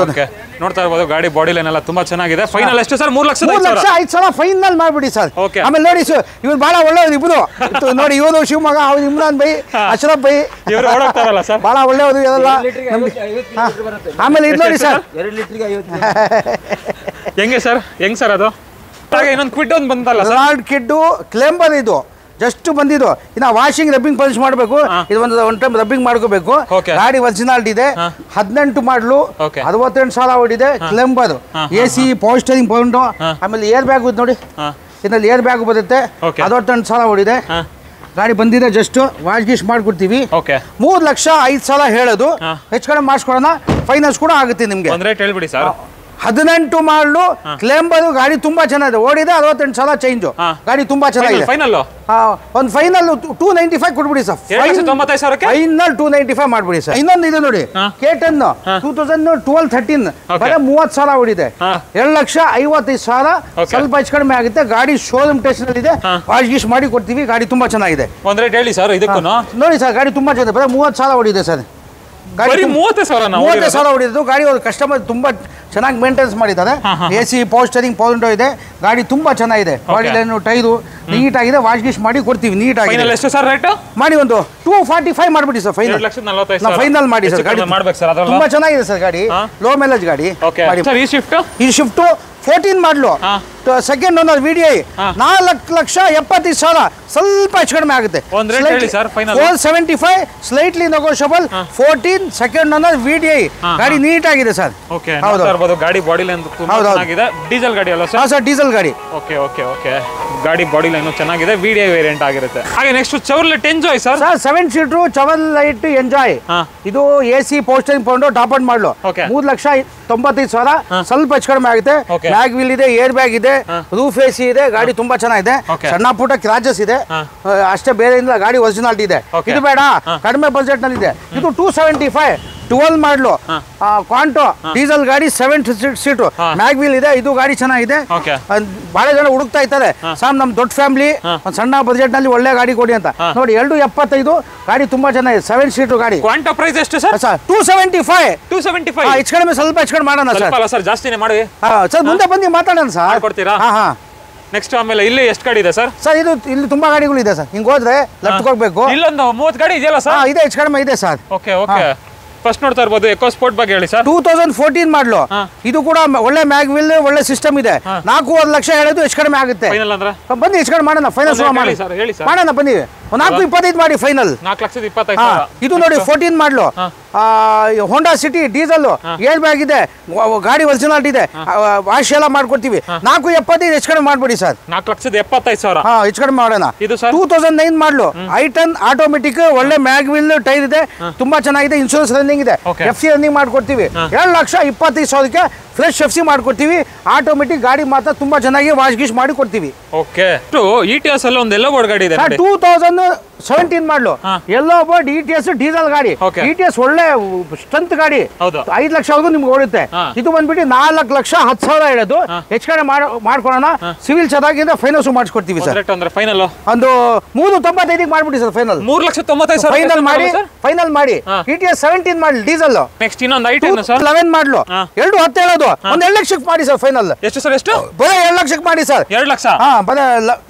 ನೋಡ್ತಾ ಇರ್ಬೋದು ಗಾಡಿ ಬಾಡಿ ಲೈನ್ ಎಲ್ಲ ತುಂಬಾ ಚೆನ್ನಾಗಿದೆ. ಫೈನಲ್ ಎಷ್ಟು ಸರ್? 3,05,000 ಫೈನಲ್ ಮಾಡ್ಬಿಡಿ ಸರ್. ಆಮೇಲೆ ನೋಡಿ ಸರ್, ಇವ್ರು ಬಹಳ ಒಳ್ಳೆಯವರು ಇಬ್ರು ನೋಡಿ. ಇವರು ಶಿವಮೊಗ್ಗ, ಅವ್ರು ಇಮ್ರಾನ್ ಬೈ, ಅಶ್ರಫ್ ಬೈ, ಬಹಳ ಒಳ್ಳೆಯವರು ಎಲ್ಲ. ಆಮೇಲೆ ಇದು ನೋಡಿ ಸರ್, ಹೆಂಗೆ ಸರ್? ಹೆಂಗ್ ಸರ್ ಅದು? ಇನ್ನೊಂದು ಕ್ವಿಡ್ ಒಂದು ಬಂತಲ್ಲ ಸರ್, ಕಿಡ್ಡು ಕ್ಲೇಂಬರ್ ಇದು ಜಸ್ಟ್ ಬಂದಿದ್ದು. ಇನ್ನ ವಾಷಿಂಗ್ ರಬ್ಬಿಂಗ್ ಪಾಲಿಶ್ ಮಾಡಬೇಕು. ಇದು ಒಂದು ಟೈಮ್ ರಬ್ಬಿಂಗ್ ಮಾಡ್ಕೋಬೇಕು. ಗಾಡಿ ಒರಿಜಿನಾಲಿಟಿ ಇದೆ, 18 ಮಾಡಲು, 68,000 ಹೊಡಿದೆ. ಕ್ಲೇಂಬರ್, AC, ಪವರ್ ಸ್ಟೀರಿಂಗ್ ಪೌಂಡು, ಆಮೇಲೆ ಏರ್ ಬ್ಯಾಗ್ ನೋಡಿ, ಇದರಲ್ಲಿ ಏರ್ ಬ್ಯಾಗ್ ಬರುತ್ತೆ. 68,000 ಹೊಡಿದೆ. ಗಾಡಿ ಬಂದಿದೆ, ಜಸ್ಟ್ ವಾಶ್ ಗೀಶ್ ಮಾಡ್ಕೊಡ್ತೀವಿ. 3,05,000 ಹೇಳೋದು, ಹೆಚ್ಚು ಕಡಿಮೆ ಮಾಡಿಸ್ಕೊಡೋಣ. ಫೈನಾನ್ಸ್ ಕೂಡ ಆಗುತ್ತೆ ನಿಮ್ಗೆ. 18 ಮಾಡಲು ಕ್ಲೇಂಬರ್ ಗಾಡಿ ತುಂಬಾ ಚೆನ್ನಾಗಿದೆ, ಓಡಿದೆ. 68,000 ಚೇಂಜ್, ಗಾಡಿ ತುಂಬಾ ಚೆನ್ನಾಗಿದೆ. ಒಂದು ಫೈನಲ್ 295 ಕೊಟ್ಬಿಡಿ ಸರ್. ಫೈನಲ್ 295 ಮಾಡ್ಬಿಡಿ ಸರ್. ಇನ್ನೊಂದು ಇದೆ ನೋಡಿ, K10 2012-13 ಬರೀ 30,000 ಹೊಡಿದೆ. 2,55,000, ಸ್ವಲ್ಪ ಹೆಚ್ಚು ಕಡಿಮೆ ಆಗುತ್ತೆ. ಗಾಡಿ ಶೋರೂಮ್ ಟೆಸ್ಟ್ ನಲ್ಲಿ ಇದೆ, ವಾಶ್ ಗೀಶ್ ಮಾಡಿ ಕೊಡ್ತೀವಿ. ಗಾಡಿ ತುಂಬಾ ಚೆನ್ನಾಗಿದೆ. ನೋಡಿ ಸರ್, ಗಾಡಿ ತುಂಬಾ ಚೆನ್ನಾಗಿದೆ, ಬರೀ 30,000 ಹೊಡಿದೆ ಸರ್. ಗಾಡಿ 30,000 ಹೊಡಿದ್ದು. ಗಾಡಿ ಕಸ್ಟಮರ್ ತುಂಬಾ ಚೆನ್ನಾಗಿ ಮೇಂಟೆನೆನ್ಸ್ ಮಾಡಿದ್ದಾರೆ. AC, ಪವರ್ ಸ್ಟೀರಿಂಗ್ ಪೌಂಡ್ ಇದೆ. ಗಾಡಿ ತುಂಬಾ ಚೆನ್ನಾಗಿದೆ, ಬಾಡಿ ಲೈನ್, ಟೈರು ನೀಟ್ ಆಗಿದೆ. ವಾಶ್ ಗೀಶ್ ಮಾಡಿ ಕೊಡ್ತೀವಿ ನೀಟ್ ಆಗಿ. ಮಾಡಿ ಒಂದು 245 ಮಾಡ್ಬಿಡಿ ಸರ್. ಫೈನಲ್ ಮಾಡಿ ಸರ್. ಗಾಡಿ ತುಂಬಾ ಚೆನ್ನಾಗಿದೆ ಸರ್. ಗಾಡಿ ಲೋ ಮೈಲೇಜ್ ಗಾಡಿ. ಈ ಶಿಫ್ಟ್ 14 ಮಾಡಲು, ಸೆಕೆಂಡ್ ಓನರ್ VDI, 4,70,000, ಸ್ವಲ್ಪ ಹೆಚ್ಚು ಕಡಿಮೆ ಆಗುತ್ತೆ. 475 slightly negotiable. 14 second owner VDI, ಗಾಡಿ ನೀಟ್ ಆಗಿದೆ ಸರ್. ಗಾಡಿ ಬಾಡಿ ಲೈನ್ ಚೆನ್ನಾಗಿದೆ. ಡೀಸೆಲ್ ಗಾಡಿ ಅಲ್ಲ ಸರ್? ಡೀಸೆಲ್ ಗಾಡಿ. ಗಾಡಿ ಬಾಡಿ ಲೈನ್ ಚೆನ್ನಾಗಿದೆ, VDI ವೇರಿಯಂಟ್ ಆಗಿರುತ್ತೆ. ಹಾಗೆ next Chevrolet enjoy sir. 7 seater Chevrolet enjoy. ಇದು AC, power steering pound, top end ಮಾಡಲು. 3,95,000, ಸ್ವಲ್ಪ ಹೆಚ್ಚು ಕಡಿಮೆ ಆಗುತ್ತೆ. ಬ್ಯಾಗ್ ವೀಲ್ ಇದೆ, ಏರ್ ಬ್ಯಾಗ್ ಇದೆ, ರೂಫ್ AC ಇದೆ. ಗಾಡಿ ತುಂಬಾ ಚೆನ್ನಾಗಿದೆ. ಸಣ್ಣ ಪುಟ್ಟ ಕ್ರಾಚಸ್ ಇದೆ ಅಷ್ಟೇ, ಬೇರೆ ಇಲ್ಲ. ಗಾಡಿ ಒರಿಜಿನಾಲಿಟಿ ಇದೆ. ಇದು ಬೇಡ, ಕಡಿಮೆ ಬಜೆಟ್ ನಲ್ಲಿ ಇದೆ. ಇದು 275 12 ಮಾಡಲು, ಕ್ವಾಂಟೋ ಡೀಸೆಲ್ ಗಾಡಿ, 7 ಸೀಟು, ಮ್ಯಾಗ್ ವೀಲ್ ಇದೆ. ಇದು ಗಾಡಿ ಚೆನ್ನಾಗಿದೆ. ಬಹಳ ಜನ ಹುಡುಕ್ತಾ ಇದ್ದಾರೆ, ಸಾಮ್ ನಮ್ ದೊಡ್ಡ ಫ್ಯಾಮಿಲಿ, ಒಂದು ಸಣ್ಣ ಬಜೆಟ್ ನಲ್ಲಿ ಒಳ್ಳೆ ಗಾಡಿ ಕೊಡಿ ಅಂತ. ನೋಡಿ 275, ಗಾಡಿ ತುಂಬಾ ಚೆನ್ನಾಗಿದೆ. 7 ಸೀಟು ಗಾಡಿ. ಕ್ವಾಂಟೋ ಪ್ರೈಸ್ ಎಷ್ಟು ಸರ್? 275. ಹೆಚ್ಚು ಕಡಿಮೆ, ಸ್ವಲ್ಪ ಹೆಚ್ಚು ಕಡಿಮೆ ಮಾಡೋಣ ಸರ್. ಜಾಸ್ತಿನೇ ಮಾಡಿ ಸರ್, ಮುಂದೆ ಬಂದು ಮಾತಾಡೋಣ ಸರ್. ಕೊಡ್ತೀರಾ? ನೆಕ್ಸ್ಟ್ ಆಮೇಲೆ ಇಲ್ಲಿ ಎಷ್ಟು ಗಾಡಿ ಇದೆ ಸರ್? ಇದು ಇಲ್ಲಿ ತುಂಬಾ ಗಾಡಿಗಳು ಇದೆ ಸರ್. ಹಿಂಗ್ ಹೋದ್ರೆ ಲೆಫ್ಟ್ ಹೋಗ್ಬೇಕು. ಇಲ್ಲೊಂದು 30 ಗಾಡಿ ಇದೆಯಲ್ಲ ಸರ್? ಇದೆ, ಹೆಚ್ಚು ಕಡಿಮೆ ಇದೆ ಸರ್. ಫಸ್ಟ್ ನೋಡ್ತಾ ಇರ್ಬೋದು, ಎಕೋ ಸ್ಪೋರ್ಟ್ ಬಗ್ಗೆ ಹೇಳಿ ಸರ್. 2014 ಮಾಡಲು, ಇದು ಕೂಡ ಒಳ್ಳೆ ಮ್ಯಾಗ್ ವೀಲ್, ಒಳ್ಳೆ ಸಿಸ್ಟಮ್ ಇದೆ. 4,00,000 ಹೇಳೋದು, ಹೆಚ್ಚು ಕಡಿಮೆ ಆಗುತ್ತೆ. ಬನ್ನಿ ಹೆಚ್ಚು ಕಡಿಮೆ ಮಾಡೋಣ. ಫೈನಲ್ ಮಾಡೋಣ, ಬನ್ನಿ. 4,25 ಮಾಡಿ ಫೈನಲ್. 4,25,000. ಇದು ನೋಡಿ 14 ಮಾಡಲು, Honda City diesel, air bag ಇದೆ, ಗಾಡಿ ಒರಿಜಿನಾಲಿಟಿ ಇದೆ. ವಾಶ್ ಎಲ್ಲ ಮಾಡ್ಕೊಡ್ತೀವಿ. 4,75 ಹೆಚ್ಚು ಕಡಿಮೆ ಮಾಡ್ಬಿಡಿ ಸರ್. 4,75,000 ಹೆಚ್ಚು ಕಡಿಮೆ ಮಾಡೋಣ. 2009 ಮಾಡಲು, I10 ಆಟೋಮೆಟಿಕ್, ಒಳ್ಳೆ ಮ್ಯಾಗ್ ವೀಲ್, ಟೈರ್ ಇದೆ, ತುಂಬಾ ಚೆನ್ನಾಗಿದೆ. ಇನ್ಶೂರೆನ್ಸ್ ರನ್ನಿಂಗ್ ಇದೆ. FC ರನ್ನಿಂಗ್ ಮಾಡ್ಕೊಡ್ತೀವಿ. 2,25,000 ಫ್ರೆಶ್ FC ಮಾಡ್ಕೊಡ್ತೀವಿ. ಆಟೋಮೆಟಿಕ್ ಗಾಡಿ ಮಾತ್ರ ತುಂಬಾ ಚೆನ್ನಾಗಿ ವಾಶ್ ಗೀಶ್ ಮಾಡಿ ಕೊಡ್ತೀವಿ. ETS ಅಲ್ಲಿ ಒಂದು ಎಲ್ಲೋ ಬೋರ್ಡ್ ಗಾಡಿ ಇದೆ 2017 ಮಾಡಲು, ಎಲ್ಲೋ ಬೋರ್ಡ್ ETS ಡೀಸೆಲ್ ಗಾಡಿ. ETS ಒಳ್ಳೆ ಸ್ಟ್ರೆಂತ್ ಗಾಡಿ, 5,00,000 ನಿಮ್ಗೆ ಓಡುತ್ತೆ. ಇದು ಬಂದ್ಬಿಟ್ಟು 4,10,000 ಹೇಳೋದು, ಹೆಚ್ಚು ಕಡೆ ಮಾಡ್ಕೊಳೋಣ. ಸಿವಿಲ್ ಚೆನ್ನಾಗಿಂದ ಫೈನಾನ್ಸ್ ಮಾಡಿಸ್ಕೊಡ್ತೀವಿ ಸರ್. ಒಂದು 3,95 ಮಾಡ್ಬಿಡಿ ಸರ್. ಫೈನಲ್ 3,95,000 ಫೈನಲ್ ಮಾಡಿ. ETS 17 ಮಾಡಲಿ ಡೀಸೆಲ್. ನೆಕ್ಸ್ಟ್ ಇನ್ನೊಂದು I10 11 ಮಾಡಲು, 2,10 ಹೇಳೋದು, ಒಂದು 2,00,000 ಮಾಡಿ ಸರ್. ಫೈನಲ್ ಎಷ್ಟು ಸರ್? ಎಷ್ಟು? ಬರೀ 2,00,000 ಮಾಡಿ ಸರ್. 2,00,000. ಬರೀ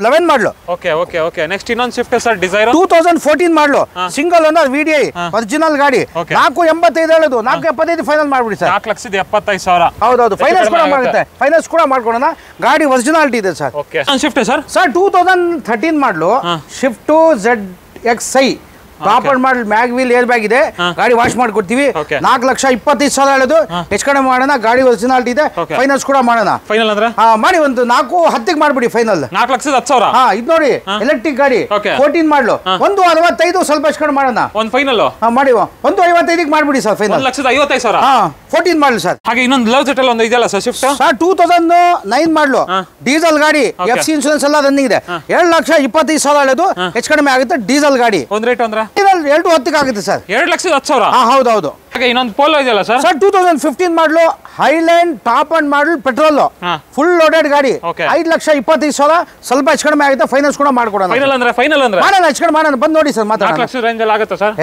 11 ಮಾಡಲು. ನೆಕ್ಸ್ಟ್ ಇನ್ನೊಂದು ಸ್ವಿಫ್ಟ್ ಸರ್, ಡಿಸೈರ್ 2014 ಮಾಡಲು, ಸಿಂಗಲ್ ಓನರ್ VDI, ಒರಿಜಿನಲ್ ಗಾಡಿ. 4,85 ಹೇಳೋದು, 4,75 ಫೈನಲ್ ಮಾಡ್ಬಿಡಿ ಸರ್. 4,75,000. ಹೌದೌದು, ಫೈನಾನ್ಸ್ ಕೂಡ ಮಾಡುತ್ತೆ. ಫೈನಾನ್ಸ್ ಕೂಡ ಮಾಡ್ಕೊಳೋಣ. ಗಾಡಿ ಒರಿಜಿನಾಲಿಟಿ ಇದೆ ಸರ್. ಸ್ವಿಫ್ಟ್ ಸರ್ 2013 ಮಾಡಲು, shift ZXi, top and model, mag wheel, air bag ಇದೆ. ಗಾಡಿ ವಾಶ್ ಮಾಡ್ಕೊಡ್ತೀವಿ. 4,25,000 ಹೇಳೋದು, ಹೆಚ್ಚು ಕಡಿಮೆ ಮಾಡೋಣ. ಗಾಡಿ ಒರಿಜಿನಾಲಿಟಿ ಇದೆ. ಫೈನಾನ್ಸ್ ಕೂಡ ಮಾಡೋಣ. ಫೈನಲ್ ಅಂದ್ರೆ ಮಾಡಿ, ಒಂದು 4,10 ಮಾಡ್ಬಿಡಿ ಫೈನಲ್. 4,10,000. ಇದು ನೋಡಿ ಎಲೆಕ್ಟ್ರಿಕ್ ಗಾಡಿ, 14 ಮಾಡಲು, 1,65 ಸ್ವಲ್ಪ ಹೆಚ್ಚು ಕಡಿಮೆ ಮಾಡೋಣ. ಒಂದು ಫೈನಲ್ ಮಾಡಿ 1,55 ಮಾಡ್ಬಿಡಿ ಸರ್. ಫೈನಲ್ 1,55,000. 14 ಮಾಡಲು ಸರ್. ಹಾಗೆ ಇನ್ನೊಂದು ಲವ್ ಜೆಟ್ ಒಂದು ಇದೆಯಲ್ಲ ಸರ್, ಶಿಫ್ಟ್ 2009 ಮಾಡಲು, ಡೀಸೆಲ್ ಗಾಡಿ, FC ಇನ್ಶೂರೆನ್ಸ್ ಎಲ್ಲ ರನ್ನಿಂಗ್ ಇದೆ. 2,25,000 ಹೇಳೋದು, ಹೆಚ್ಚು ಕಡಿಮೆ ಆಗುತ್ತೆ. ಡೀಸೆಲ್ ಗಾಡಿ. ಒಂದು ರೇಟ್ ಅಂದ್ರೆ ಎರಡು ಹೊತ್ತಿಗೆ ಆಗುತ್ತೆ ಸರ್. 2,10,000. ಹೌದೌದು. ಹಾಗೆ ಇನ್ನೊಂದು ಪೋಲೋ ಇದೆಯಲ್ಲ ಸರ್? ಸರ್ 2015 ಮಾಡಲು highland top and model petrol full loaded ಗಾಡಿ. 5,25,000 ಸ್ವಲ್ಪ ಹೆಚ್ಚು ಕಡಿಮೆ ಆಗುತ್ತೆ. ಫೈನಾನ್ಸ್ ಕೂಡ ಮಾಡ್ಕೊಡೋಣ. ಫೈನಲ್ ಅಂದ್ರೆ ಮಾಡೋಣ, ಹೆಚ್ಚು ಕಡಿಮೆ ಮಾಡೋಣ. ಬಂದು ನೋಡಿ ಸರ್, ಮಾತಾಡೋಣ. 4 ಲಕ್ಷ ರೇಂಜ್ ಅಲ್ಲಿ ಆಗುತ್ತೆ ಸರ್?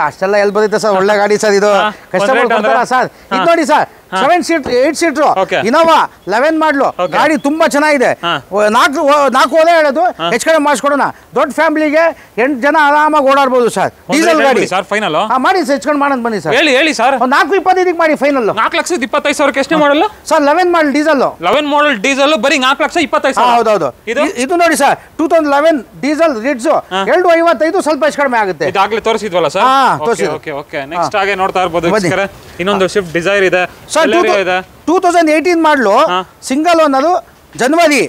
ಅಷ್ಟೆಲ್ಲ ಎಲ್ಲಿ ಬರುತ್ತೆ ಸರ್, ಒಳ್ಳೆ ಗಾಡಿ ಸರ್ ಇದು. ಕಸ್ಟಮರ್ ಕೊಡ್ತಾರ ಸರ್. ಇದು ನೋಡಿ ಸರ್, 7 ಸೀಟ್ 8 ಸೀಟ್ರು ಇನೋವಾ 11 ಮಾಡಲು ಗಾಡಿ ತುಂಬಾ ಚೆನ್ನಾಗಿದೆ. 4 ಓದೇ ಹೇಳೋದು, ಹೆಚ್ಚು ಕಡಿಮೆ ಮಾಡಿಸ್ಕೊಡೋಣ. ದೊಡ್ಡ ಫ್ಯಾಮಿಲಿಗೆ 8 ಜನ ಆರಾಮಾಗಿ ಓಡಾಡ್ಬೋದು ಸರ್. ಡೀಸೆಲ್ ಗಾಡಿ ಸರ್. ಫೈನಲ್ ಮಾಡಿ ಸರ್, ಹೆಚ್ಚು ಕಡಿಮೆ ಮಾಡೋಣ ಬನ್ನಿ ಸರ್. ಹೇಳಿ ಸರ್. 4,25,000 ಮಾಡಿ ಫೈನಲ್. 4,25,000 ಎಷ್ಟು ಮಾಡಲ್ಲ ಸರ್? 11 ಮಾಡಲ್ ಡೀಸೆಲ್. 11 ಮಾಡಲ್ ಡೀಸೆಲ್ ಬರೀ 4,25,000. ಹೌದೌದು. ಇದು ನೋಡಿ ಸರ್, 2011 ಡೀಸೆಲ್ ರಿಡ್ಸ್ 2,55 ಸ್ವಲ್ಪ ಹೆಚ್ಚು ಕಡಿಮೆ ಆಗುತ್ತೆ. ಇದಾಗಲೇ ತೋರಿಸಿದ್ವಲ್ಲ ಸರ್? ಓಕೆ. ನೆಕ್ಸ್ಟ್ ಹಾಗೆ ನೋಡ್ತಾ ಇರ್ಬೋದು. ಇನ್ನೊಂದು ಶಿಫ್ಟ್ ಡಿಸೈರ್ ಇದೆ ಸರ್. 2018 ಮಾಡಲು ಸಿಂಗಲ್ ಓನರ್, ಜನವರಿ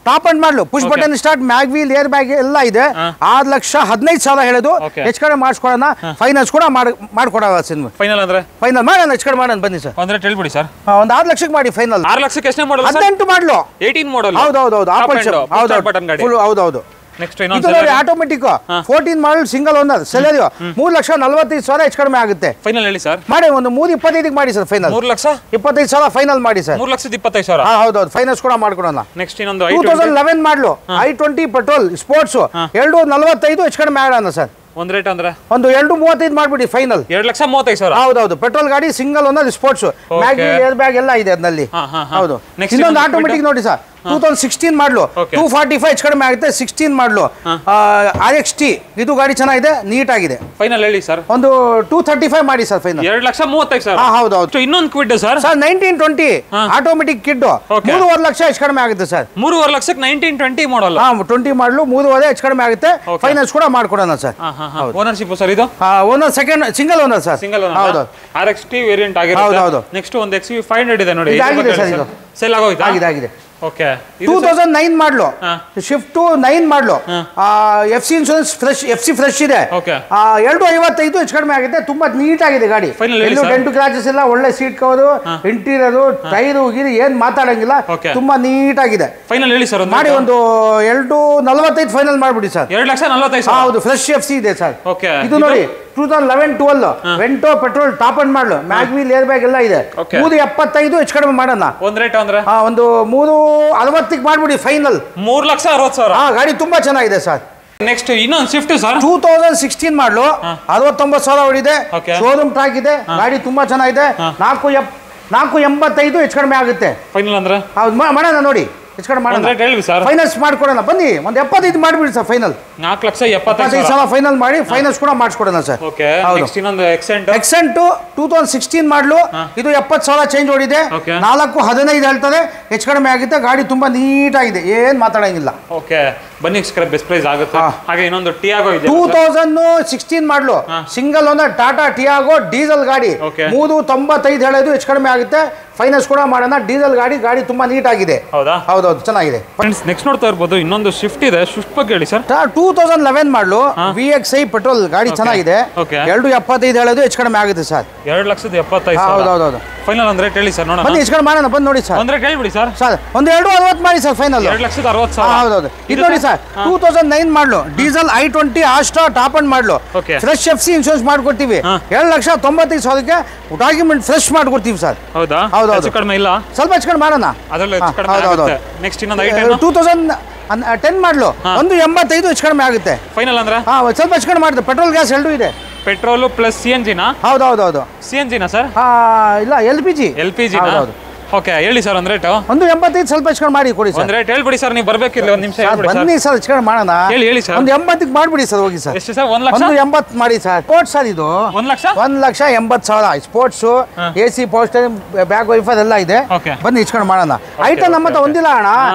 top end model, push button start, mag wheel, air bag ಎಲ್ಲ ಇದೆ. 6,15,000 ಹೇಳೋದು, ಹೆಚ್ಚು ಕಡಿಮೆ ಮಾಡಿಸ್ಕೊಡೋಣ. ಫೈನಾನ್ಸ್ ಕೂಡ ಮಾಡ್ಕೊಡೋಣ. ಫೈನಲ್ ಅಂದ್ರೆ ಫೈನಲ್ ಮಾಡೋಣ, ಹೆಚ್ಚು ಕಡಿಮೆ ಮಾಡೋಣ ಬನ್ನಿ ಸರ್. ಅಂದ್ರೆ ಹೇಳ್ಬಿಡಿ ಸರ್. ಒಂದು 6 ಲಕ್ಷಕ್ಕೆ ಮಾಡಿ ಫೈನಲ್. 6 ಲಕ್ಷಕ್ಕೆ ಎಷ್ಟೇ ಮಾಡಲ್ಲ? 18 ಮಾಡಲು, 18 ಮಾಡಲ್. ಹೌದೌದು. ಹೌದೌದು. Next automatic 14 model single owner, Celerio 3,45,000 ಹೆಚ್ಚು ಕಡಿಮೆ ಆಗುತ್ತೆ. ಫೈನಲ್ ಹೇಳಿ ಸರ್. ಮಾಡಿ ಒಂದು 3,25,000 ಮಾಡಿ ಸರ್ ಫೈನಲ್. 3,25,000 ಫೈನಲ್ ಮಾಡಿ ಸರ್. 3,25,000. ಹೌದೌದು. ಫೈನಾನ್ಸ್ ಕೂಡ ಮಾಡ್ಕೊಡೋಣ. ನೆಕ್ಸ್ಟ್ ಇನ್ನೊಂದು 2011 ಮಾಡಲು i20 ಪೆಟ್ರೋಲ್ ಸ್ಪೋರ್ಟ್ಸ್ 2,45 ಹೆಚ್ಚು ಕಡಿಮೆ ಮಾಡೋಣ ಸರ್. ಒಂದು ರೇಟ್ ಅಂದ್ರೆ ಒಂದು 2,35 ಮಾಡ್ಬಿಡಿ ಫೈನಲ್. 2,35,000. ಹೌದೌದು. ಪೆಟ್ರೋಲ್ ಗಾಡಿ ಸಿಂಗಲ್ ಓನರ್ ಸ್ಪೋರ್ಟ್ಸ್, ಮ್ಯಾಗ್ ಏರ್ ಬ್ಯಾಗ್ ಎಲ್ಲ ಇದೆ ಅದರಲ್ಲಿ. ಹೌದು. ಇನ್ನೊಂದು ಆಟೋಮೆಟಿಕ್ ನೋಡಿ ಸರ್, 2016 ಮಾಡಲು 245 ಹೆಚ್ಚು ಕಡಿಮೆ ಆಗುತ್ತೆ. 16 ಮಾಡಲು RXT ಇದು ಗಾಡಿ ಚೆನ್ನಾಗಿದೆ, ನೀಟ್ ಆಗಿದೆ. ಫೈನಲ್ ಹೇಳಿ ಸರ್. ಒಂದು 235 ಮಾಡಿ ಸರ್ ಫೈನಲ್. 2,35,000. ಹೌದೌದು. ಇನ್ನೊಂದು Kwid sir 1920 automatic kid 3,5 lakh ಹೆಚ್ಚು ಕಡಿಮೆ ಆಗುತ್ತೆ ಸರ್. 3,5 ಲಕ್ಷಕ್ಕೆ 1920 ಮಾಡಲ್. 20 ಮಾಡಲು 3,5 ಹೆಚ್ಚು ಕಡಿಮೆ ಆಗುತ್ತೆ. ಫೈನಾನ್ಸ್ ಕೂಡ ಮಾಡ್ಕೊಡೋಣ ಸರ್. ಓನರ್ಶಿಪ್ ಸರ್ ಇದು? Owner second single owner sir. Single owner. ಹೌದು. RXT ವೇರಿಯಂಟ್ ಆಗಿದೆ. ಹೌದು. ನೆಕ್ಸ್ಟ್ ಒಂದು XUV500 ಇದೆ ನೋಡಿ. ಆಗಿದೆ ಸರ್ ಇದು. ಸೇಲ್ ಆಗೋಯ್ತಾ? ಆಗಿದೆ. ಓಕೆ. 2009 ಮಾಡಲು ಶಿಫ್ಟ್ 9 ಮಾಡಲು FC ಇನ್ಶೂರೆನ್ಸ್ ಫ್ರೆಶ್ ಇದೆ. 2,55 ಹೆಚ್ಚು ಕಡಿಮೆ ಆಗಿದೆ. ತುಂಬಾ ನೀಟ್ ಆಗಿದೆ ಗಾಡಿ. ಎಲ್ಲೂ ಡೆಂಟು ಕ್ರಾಚಸ್ ಇಲ್ಲ. ಒಳ್ಳೆ ಸೀಟ್ ಕವರ್, ಇಂಟೀರಿಯರ್, ಟೈರು ಗಿರಿ ಏನ್ ಮಾತಾಡಂಗಿಲ್ಲ. ತುಂಬಾ ನೀಟ್ ಆಗಿದೆ. ಫೈನಲ್ ಹೇಳಿ ಸರ್. ಮಾಡಿ ಒಂದು 2,45 ಫೈನಲ್ ಮಾಡ್ಬಿಡಿ ಸರ್. 2,45,000. ಹೌದು. ಫ್ರೆಶ್ FC ಇದೆ ಸರ್. ಓಕೆ. ಇದು ನೋಡಿ 2011-12 ವೆಂಟೋ ಪೆಟ್ರೋಲ್ ಟಾಪ್ ಅಂಡ್ ಮಾಡಲು, ಮ್ಯಾಗ್ ವೀಲ್, ಏರ್ ಬ್ಯಾಗ್ ಎಲ್ಲ ಇದೆ. 3,75 ಹೆಚ್ಚು ಕಡಿಮೆ ಮಾಡೋಣ. ಒಂದು ರೇಟ್ ಅಂದ್ರೆ ಒಂದು 3,60 ಮಾಡ್ಬಿಡಿ ಫೈನಲ್. 3,60,000. ಗಾಡಿ ತುಂಬಾ ಚೆನ್ನಾಗಿದೆ ಸರ್. ನೆಕ್ಸ್ಟ್ ಇನ್ನೊಂದು ಸ್ವಿಫ್ಟ್ ಸರ್. 2016 ಮಾಡಲು 69,000 ಹೊಡಿದೆ. ಶೋರೂಮ್ ಟ್ರ್ಯಾಕ್ ಇದೆ. ಗಾಡಿ ತುಂಬಾ ಚೆನ್ನಾಗಿದೆ. 4,85 ಹೆಚ್ಚು ಕಡಿಮೆ ಆಗುತ್ತೆ. ಫೈನಲ್ ಅಂದ್ರೆ ಹೌದು ಮಾಡೋಣ ನೋಡಿ. ಹೆಚ್ಚು ಕಡಿಮೆ ಮಾಡೋಣ. ಫೈನಾನ್ಸ್ ಮಾಡ್ಕೊಡೋಣ ಬನ್ನಿ. ಒಂದು 75 ಮಾಡ್ಬಿಡಿ ಸರ್ ಫೈನಲ್. 4,75,000 ಫೈನಲ್ ಮಾಡಿ. ಫೈನಾನ್ಸ್ ಕೂಡ ಮಾಡಿಸ್ಕೊಡೋಣ ಸರ್. ಎಕ್ಸೆಂಟ್ 2016 ಮಾಡಲು ಇದು 70,000 ಚೇಂಜ್ ಓಡಿದೆ. 4,15 ಹೇಳ್ತಾರೆ. ಹೆಚ್ಚು ಕಡಿಮೆ ಆಗುತ್ತೆ. ಗಾಡಿ ತುಂಬಾ ನೀಟ್ ಆಗಿದೆ, ಏನ್ ಮಾತಾಡಂಗಿಲ್ಲ. ಓಕೆ ಬನ್ನಿ ಬೆಸ್ಟ್ ಪ್ರೈಸ್ ಆಗುತ್ತೆ. ಹಾಗೆ ಇನ್ನೊಂದು ಟಿಯಾಗೋ ಇದೆ 2016 ಮಾಡಲು single owner Tata Tiago diesel ಗಾಡಿ 3,95 ಹೇಳೋದು. ಹೆಚ್ಚು ಕಡಿಮೆ ಆಗುತ್ತೆ. ಫೈನಾನ್ಸ್ ಕೂಡ ಮಾಡೋಣ. ಡೀಸೆಲ್ ಗಾಡಿ ತುಂಬಾ ನೀಟ್ ಆಗಿದೆ. ಹೌದೌದು ಚೆನ್ನಾಗಿದೆ. ನೆಕ್ಸ್ಟ್ ನೋಡ್ತಾ ಇರ್ಬೋದು ಇನ್ನೊಂದು ಶಿಫ್ಟ್ ಇದೆ. ಶಿಫ್ಟ್ ಬಗ್ಗೆ ಹೇಳಿ ಸರ್. 2011 ಮಾಡಲು VXI ಪೆಟ್ರೋಲ್ ಗಾಡಿ ಚೆನ್ನಾಗಿದೆ. 2,75 ಹೇಳೋದು. ಹೆಚ್ಚು ಕಡಿಮೆ ಆಗುತ್ತೆ ಸರ್. 2,75,000. ಹೌದೌದು. ಫೈನಲ್ ಅಂದ್ರೆ ಹೇಳಿ ಸರ್. ನೋಡೋಣ ಬನ್ನಿ ಹೆಚ್ಚು ಕಡಿಮೆ ಮಾಡೋಣ. ಬಂದು ನೋಡಿ ಸರ್. ಅಂದ್ರೆ ಹೇಳ್ಬಿಡಿ ಸರ್. ಒಂದು 2,60 ಮಾಡಿ ಸರ್ ಫೈನಲ್. 2,60,000. ಹೌದೌದು. ಇದು ನೋಡಿ ಸರ್ 2009 ಮಾಡಲು diesel i20 Astra top end ಮಾಡಲು ಫ್ರೆಶ್ FC ಇನ್ಶೂರೆನ್ಸ್ ಮಾಡ್ಕೊಡ್ತೀವಿ. 7,95,000ಕ್ಕೆ ಡಾಕ್ಯುಮೆಂಟ್ ಫ್ರೆಶ್ ಮಾಡ್ಕೊಡ್ತೀವಿ ಸರ್. ಹೌದಾ? ಹೆಚ್ಚು ಕಡಿಮೆ ಇಲ್ಲ. ಸ್ವಲ್ಪ ಹೆಚ್ಚು ಕಡಿಮೆ ಮಾಡೋಣ. ನೆಕ್ಸ್ಟ್ ಇನ್ನೊಂದು 2010 ಮಾಡಲು 1,85 ಹೆಚ್ಚು ಕಡಿಮೆ ಆಗುತ್ತೆ. ಫೈನಲ್ ಅಂದ್ರೆ ಸ್ವಲ್ಪ ಹೆಚ್ಚು ಕಡಿಮೆ ಮಾಡುತ್ತೆ. ಪೆಟ್ರೋಲ್ ಗ್ಯಾಸ್ ಎರಡೂ ಇದೆ. ಪೆಟ್ರೋಲ್ ಪ್ಲಸ್ CNG ನಾ? ಹೌದೌದು. CNG ನಾ ಸರ್? ಇಲ್ಲ LPG. ಹೌದು. ಓಕೆ ಹೇಳಿ ಸರ್. ಒಂದು ರೇಟ್ 1,85 ಸ್ವಲ್ಪ ಹೆಚ್ಚು ಕಡಿಮೆ ಮಾಡಿ ಕೊಡಿ ಸರ್. ಒಂದು ರೇಟ್ ಹೇಳ್ಬಿಡಿ ಸರ್. ನೀವು ಬರ್ಬೇಕಿಲ್ಲ. ಒಂದು ನಿಮಿಷ ಬನ್ನಿ ಸರ್. ಹೆಚ್ಚು ಕಡಿಮೆ ಮಾಡೋಣ. ಹೇಳಿ ಸರ್. 1,80 ಮಾಡ್ಬಿಡಿ ಸರ್. ಹೋಗಿ ಸರ್. ಎಷ್ಟು ಸರ್? 1,80 ಮಾಡಿ ಸರ್. ಸ್ಪೋರ್ಟ್ಸ್ ಸರ್ ಇದು. 1,80,000 sports AC poster bag wiper ಎಲ್ಲ ಇದೆ. ಬನ್ನಿ ಹೆಚ್ಚು ಕಡಿಮೆ ಮಾಡೋಣ. ಐಟನ್ ನಮ್ಮ ಹತ್ರ ಒಂದಿಲ್ಲ ಅಣ್ಣ.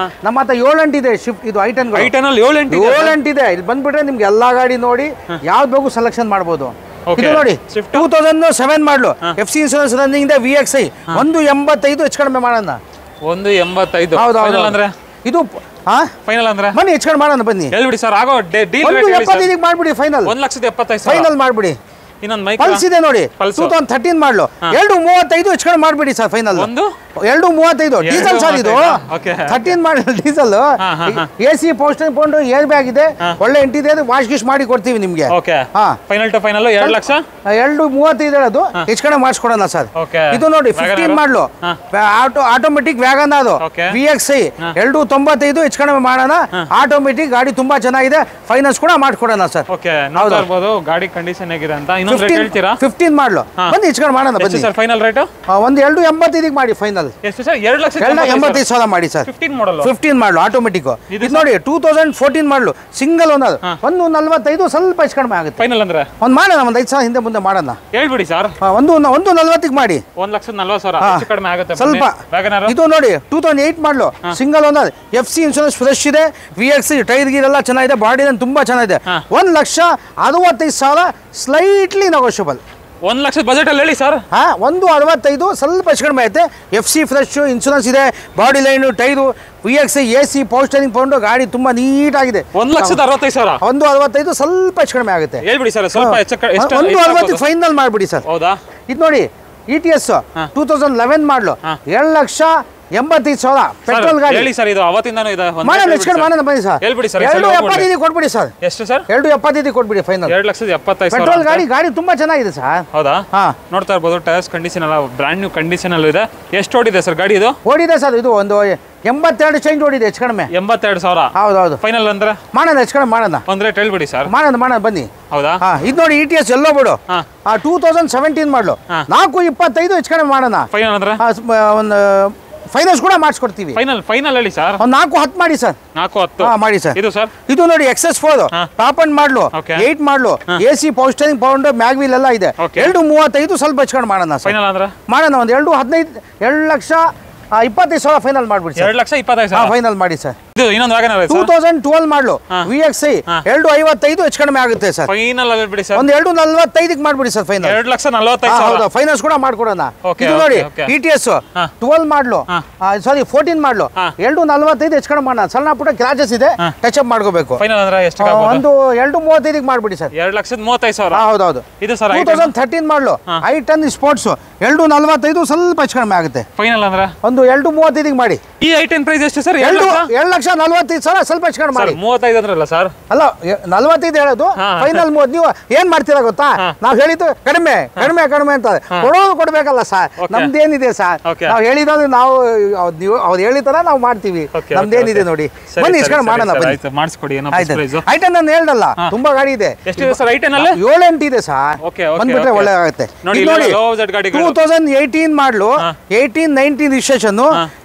ನಮ್ಮ ಹತ್ರ 7 ಎಂಟು ಇದೆ ಶಿಫ್ಟ್. ಇದು ಐಟನ್ 7 ಎಂಟು ಇದೆ. ಇಲ್ಲಿ ಬಂದ್ಬಿಟ್ರೆ ನಿಮ್ಗೆ ಎಲ್ಲಾ ಗಾಡಿ ನೋಡಿ ಯಾವ್ದು ಬೇಕು ಸೆಲೆಕ್ಷನ್ ಮಾಡ್ಬೋದು. ಇದು ನೋಡಿ 2007 ಮಾಡಲು FC ಇನ್ಶೂರೆನ್ಸ್ ರನ್ನಿಂಗ್ ಇದೆ. VXI 1,85 ಹೆಚ್ಚು ಕಡಿಮೆ ಮಾಡೋಣ. 1,85. ಹೌದು ಅಂದ್ರೆ ಇದು ಫೈನಲ್ ಅಂದ್ರೆ ಬನ್ನಿ ಹೆಚ್ಚು ಕಡಿಮೆ ಮಾಡೋಣ. ಬನ್ನಿ ಹೇಳ್ಬಿಡಿ ಸರ್. ಆಗೋ ಡೀಲ್ 1,75 ಮಾಡ್ಬಿಡಿ ಫೈನಲ್. 1,75,000 ಫೈನಲ್ ಮಾಡ್ಬಿಡಿ. ಇನ್ನೊಂದು ಪಲ್ಸ್ ಇದೆ ನೋಡಿ 2013 ಮಾಡಲು 2,35 ಹೆಚ್ಚು ಕಡಿಮೆ ಮಾಡ್ಬಿಡಿ ಸರ್ ಫೈನಲ್. 235 ಡೀಸೆಲ್ ಸರ್ ಇದು. 13 ಮಾಡಲ್ ಡೀಸೆಲ್, AC ಪೋಸ್ಟರ್ ಕೊಂಡು ಏರ್ ಬ್ಯಾಗ್ ಇದೆ, ಒಳ್ಳೆ ಇಂಟೀರಿಯರ್, ವಾಶ್ ಗಿಶ್ ಮಾಡಿ ಕೊಡ್ತೀವಿ ನಿಮ್ಗೆ. ಫೈನಲ್ ಟು ಫೈನಲ್ 2 ಲಕ್ಷ 235 ಹೇಳೋದು, ಹೆಚ್ಚು ಕಡೆ ಮಾಡಿಸ್ಕೊಡೋಣ ಸರ್. ಇದು ನೋಡಿ 15 ಮಾಡಲು ಆಟೋಮೆಟಿಕ್ ವ್ಯಾಗನ್ ಅದು VXI 295, ಹೆಚ್ಚು ಕಡಿಮೆ ಮಾಡೋಣ. ಆಟೋಮೆಟಿಕ್ ಗಾಡಿ ತುಂಬಾ ಚೆನ್ನಾಗಿದೆ, ಫೈನಾನ್ಸ್ ಕೂಡ ಮಾಡ್ಕೊಡೋಣ ಸರ್. ಗಾಡಿ ಕಂಡೀಷನ್ ಹೇಗಿದೆ ಅಂತ ಇನ್ನೊಂದು ರೇಟ್ ಹೇಳ್ತೀರಾ? 15 ಮಾಡಲು ಬಂದು ಹೆಚ್ಚು ಕಡೆ ಮಾಡೋಣ ಬನ್ನಿ ಸರ್. ಫೈನಲ್ ರೇಟ್ ಒಂದು 285 ಮಾಡಿ ಫೈನಲ್. ಎಷ್ಟು ಸರ್? 2,85,000 ಮಾಡಿ ಸರ್. 15 ಮಾಡಲು ಆಟೋಮೆಟಿಕ್. ಇದು ನೋಡಿ 2014 ಮಾಡಲು ಸಿಂಗಲ್ ಓನರ್, 145 ಸ್ವಲ್ಪ ಹೆಚ್ಚು ಕಡಿಮೆ ಆಗುತ್ತೆ. ಫೈನಲ್ ಅಂದ್ರೆ ಒಂದು ಮಾಡೋಣ, ಒಂದು 5 ಸಾವಿರ ಹಿಂದೆ ಮುಂದೆ ಮಾಡೋಣ. ಹೇಳ್ಬಿಡಿ ಸರ್. 140 ಮಾಡಿ, 1,40,000 ಹೆಚ್ಚು ಕಡಿಮೆ ಆಗುತ್ತೆ ಸ್ವಲ್ಪ. ಇದು ನೋಡಿ 2008 ಮಾಡಲು single owner, FC insurance fresh ಇದೆ, VXI ಟೈರ್ ಗೀರ್ ಎಲ್ಲ ಚೆನ್ನಾಗಿದೆ, ಬಾಡಿ ತುಂಬಾ ಚೆನ್ನಾಗಿದೆ. 1,65,000 ಸ್ಲೈಟ್ಲಿ ನೆಗೋಷಿಯಬಲ್. 1 ಲಕ್ಷದ ಬಜೆಟ್ ಅಲ್ಲಿ ಹೇಳಿ ಸರ್. 165 ಸ್ವಲ್ಪ ಹೆಚ್ಚು ಕಡಿಮೆ ಐತೆ. FC ಫ್ರೆಶ್ ಇನ್ಶೂರೆನ್ಸ್ ಇದೆ, body line, tyre, VXI AC power steering ತಗೊಂಡು ಗಾಡಿ ತುಂಬಾ ನೀಟ್ ಆಗಿದೆ. 1,65,000. 165 ಸ್ವಲ್ಪ ಹೆಚ್ಚು ಕಡಿಮೆ ಆಗುತ್ತೆ. ಹೇಳ್ಬಿಡಿ ಸರ್, ಸ್ವಲ್ಪ 160 ಫೈನಲ್ ಮಾಡ್ಬಿಡಿ ಸರ್. ಹೌದಾ? ಇದು ನೋಡಿ ETS 2011 ಮಾಡಲು 2,85,000 ಪೆಟ್ರೋಲ್ ಗಾಡಿ. ಹೇಳಿ ಸರ್, ಇದು ಅವತ್ತಿಂದಾನು ಇದೆ. ಮಾಡೋಣ ಹೆಚ್ಚು ಕಡಿಮೆ ಮಾಡೋಣ ಬನ್ನಿ ಸರ್. ಹೇಳ್ಬಿಡಿ ಸರ್. 2,75 ಕೊಟ್ಬಿಡಿ ಸರ್. ಎಷ್ಟು ಸರ್? 2,75 ಕೊಟ್ಬಿಡಿ ಫೈನಲ್. 2,75,000 ಪೆಟ್ರೋಲ್ ಗಾಡಿ ತುಂಬಾ ಚೆನ್ನಾಗಿದೆ ಸರ್. ಹೌದಾ? ನೋಡ್ತಾ ಇರ್ಬೋದು, ಟೈರ್ಸ್ ಕಂಡೀಷನ್ ಎಲ್ಲ ಬ್ರಾಂಡ್ ನ್ಯೂ ಕಂಡೀಷನ್ ಅಲ್ಲಿ ಇದೆ. ಎಷ್ಟು ಓಡಿದೆ ಸರ್ ಗಾಡಿ ಇದು? ಓಡಿದೆ ಸರ್, ಇದು ಒಂದು 82 ಚೇಂಜ್ ಓಡಿದೆ ಹೆಚ್ಚು ಕಡಿಮೆ. 82,000. ಹೌದೌದು. ಫೈನಲ್ ಅಂದ್ರೆ ಮಾಡೋಣ ಹೆಚ್ಚು ಕಡಿಮೆ ಮಾಡೋಣ. ಒಂದ್ ರೇಟ್ ಹೇಳ್ಬಿಡಿ ಸರ್. ಮಾಡೋಣ ಬನ್ನಿ. ಹೌದಾ? ಇದು ನೋಡಿ ETS ಎಲ್ಲೋ ಬಿಡು 2017 ಮಾಡಲು 4,25 ಹೆಚ್ಚು ಕಡಿಮೆ ಮಾಡೋಣ. ಫೈನಲ್ ಅಂದ್ರೆ ಒಂದು ಫೈನಾನ್ಸ್ ಕೂಡ ಮಾಡಿಸ್ಕೊಡ್ತೀವಿ. ಫೈನಲ್ ಹೇಳಿ ಸರ್. ಒಂದು 4,10 ಮಾಡಿ ಸರ್. 4,10 ಮಾಡಿ ಸರ್. ಇದು ಸರ್, ಇದು ನೋಡಿ XS4 ಟಾಪ್ ಅಂಡ್ ಮಾಡಲು 8 ಮಾಡಲು, AC power steering power mag wheel ಎಲ್ಲ ಇದೆ. 2,35 ಸ್ವಲ್ಪ ಹೆಚ್ಚು ಮಾಡೋಣ. ಫೈನಲ್ ಅಂದ್ರೆ ಮಾಡೋಣ ಒಂದು 2,15 2,25,000 ಫೈನಲ್ ಮಾಡ್ಬಿಡಿ ಸರ್. 2,25,000 ಫೈನಲ್ ಮಾಡಿ ಸರ್. ಇದು ಇನ್ನೊಂದು ವ್ಯಾಗನ್ 2012 ಮಾಡಲು VXI 2,55 ಹೆಚ್ಚು ಕಡಿಮೆ ಆಗುತ್ತೆ ಸರ್. ಫೈನಲ್ ಹೇಳ್ಬಿಡಿ ಸರ್. ಒಂದು 2,45 ಮಾಡ್ಬಿಡಿ ಸರ್ ಫೈನಲ್. 2,45,000. ಹೌದು, ಫೈನಾನ್ಸ್ ಕೂಡ ಮಾಡ್ಕೊಡೋಣ. ಇದು ನೋಡಿ ETS 12 ಮಾಡಲು, ಸಾರಿ 14 ಮಾಡಲು 2,45 ಹೆಚ್ಚು ಕಡಿಮೆ ಮಾಡೋಣ. ಸಣ್ಣ ಪುಟ್ಟ ಕ್ರಾಚಸ್ ಇದೆ, ಟಚ್ ಅಪ್ ಮಾಡ್ಕೋಬೇಕು. ಫೈನಲ್ ಅಂದ್ರೆ ಎಷ್ಟು? ಒಂದು 2,35 ಮಾಡ್ಬಿಡಿ ಸರ್. 2,35,000. ಹೌದೌದು. ಇದು ಸರ್ 2013 ಮಾಡಲು i10 ಸ್ಪೋರ್ಟ್ಸ್ 2,45 ಸ್ವಲ್ಪ ಹೆಚ್ಚು ಕಡಿಮೆ ಆಗುತ್ತೆ. ಫೈನಲ್ ಅಂದ್ರೆ ಒಂದು 2,35 ಮಾಡಿ. ಈ i10 ಪ್ರೈಸ್ ಎಷ್ಟು ಸರ್? 2,45,000 ಸ್ವಲ್ಪ ಹೆಚ್ಚು ಕಡಿಮೆ ಮಾಡಿ. 35 ಅಂದ್ರಲ್ಲ ಸರ್? ಅಲ್ಲ 45 ಹೇಳೋದು, ಫೈನಲ್ 30. ನೀವು ಏನ್ ಮಾಡ್ತೀರಾ ಗೊತ್ತಾ, ನಾವು ಹೇಳಿದ್ದು ಕಡಿಮೆ ಅಂತ ಕೊಡೋದು ಕೊಡ್ಬೇಕಲ್ಲ ಸರ್. ನಮ್ದೇನಿದೆ ಸರ್, ನಾವು ಹೇಳಿದ್ರೆ ನಾವು ಅವ್ರು ಹೇಳಿದಾರ ನಾವು ಮಾಡ್ತೀವಿ. ನಮ್ದೇನಿದೆ ನೋಡಿ, ಬನ್ನಿ ಇಷ್ಟ ಮಾಡೋಣ. i10 ನಾನು ಹೇಳ್ದಲ್ಲ, ತುಂಬಾ ಗಾಡಿ ಇದೆ. ಎಷ್ಟಿದೆ ಸರ್ i10 ಅಲ್ಲಿ? 7-8 ಇದೆ ಸರ್. ಬಂದ್ಬಿಟ್ರೆ ಒಳ್ಳೆ ಆಗುತ್ತೆ. ನೋಡಿ 2018 ಮಾಡಲು 18-19 ರಿಜಿಸ್ಟ್ರೇಷನ್.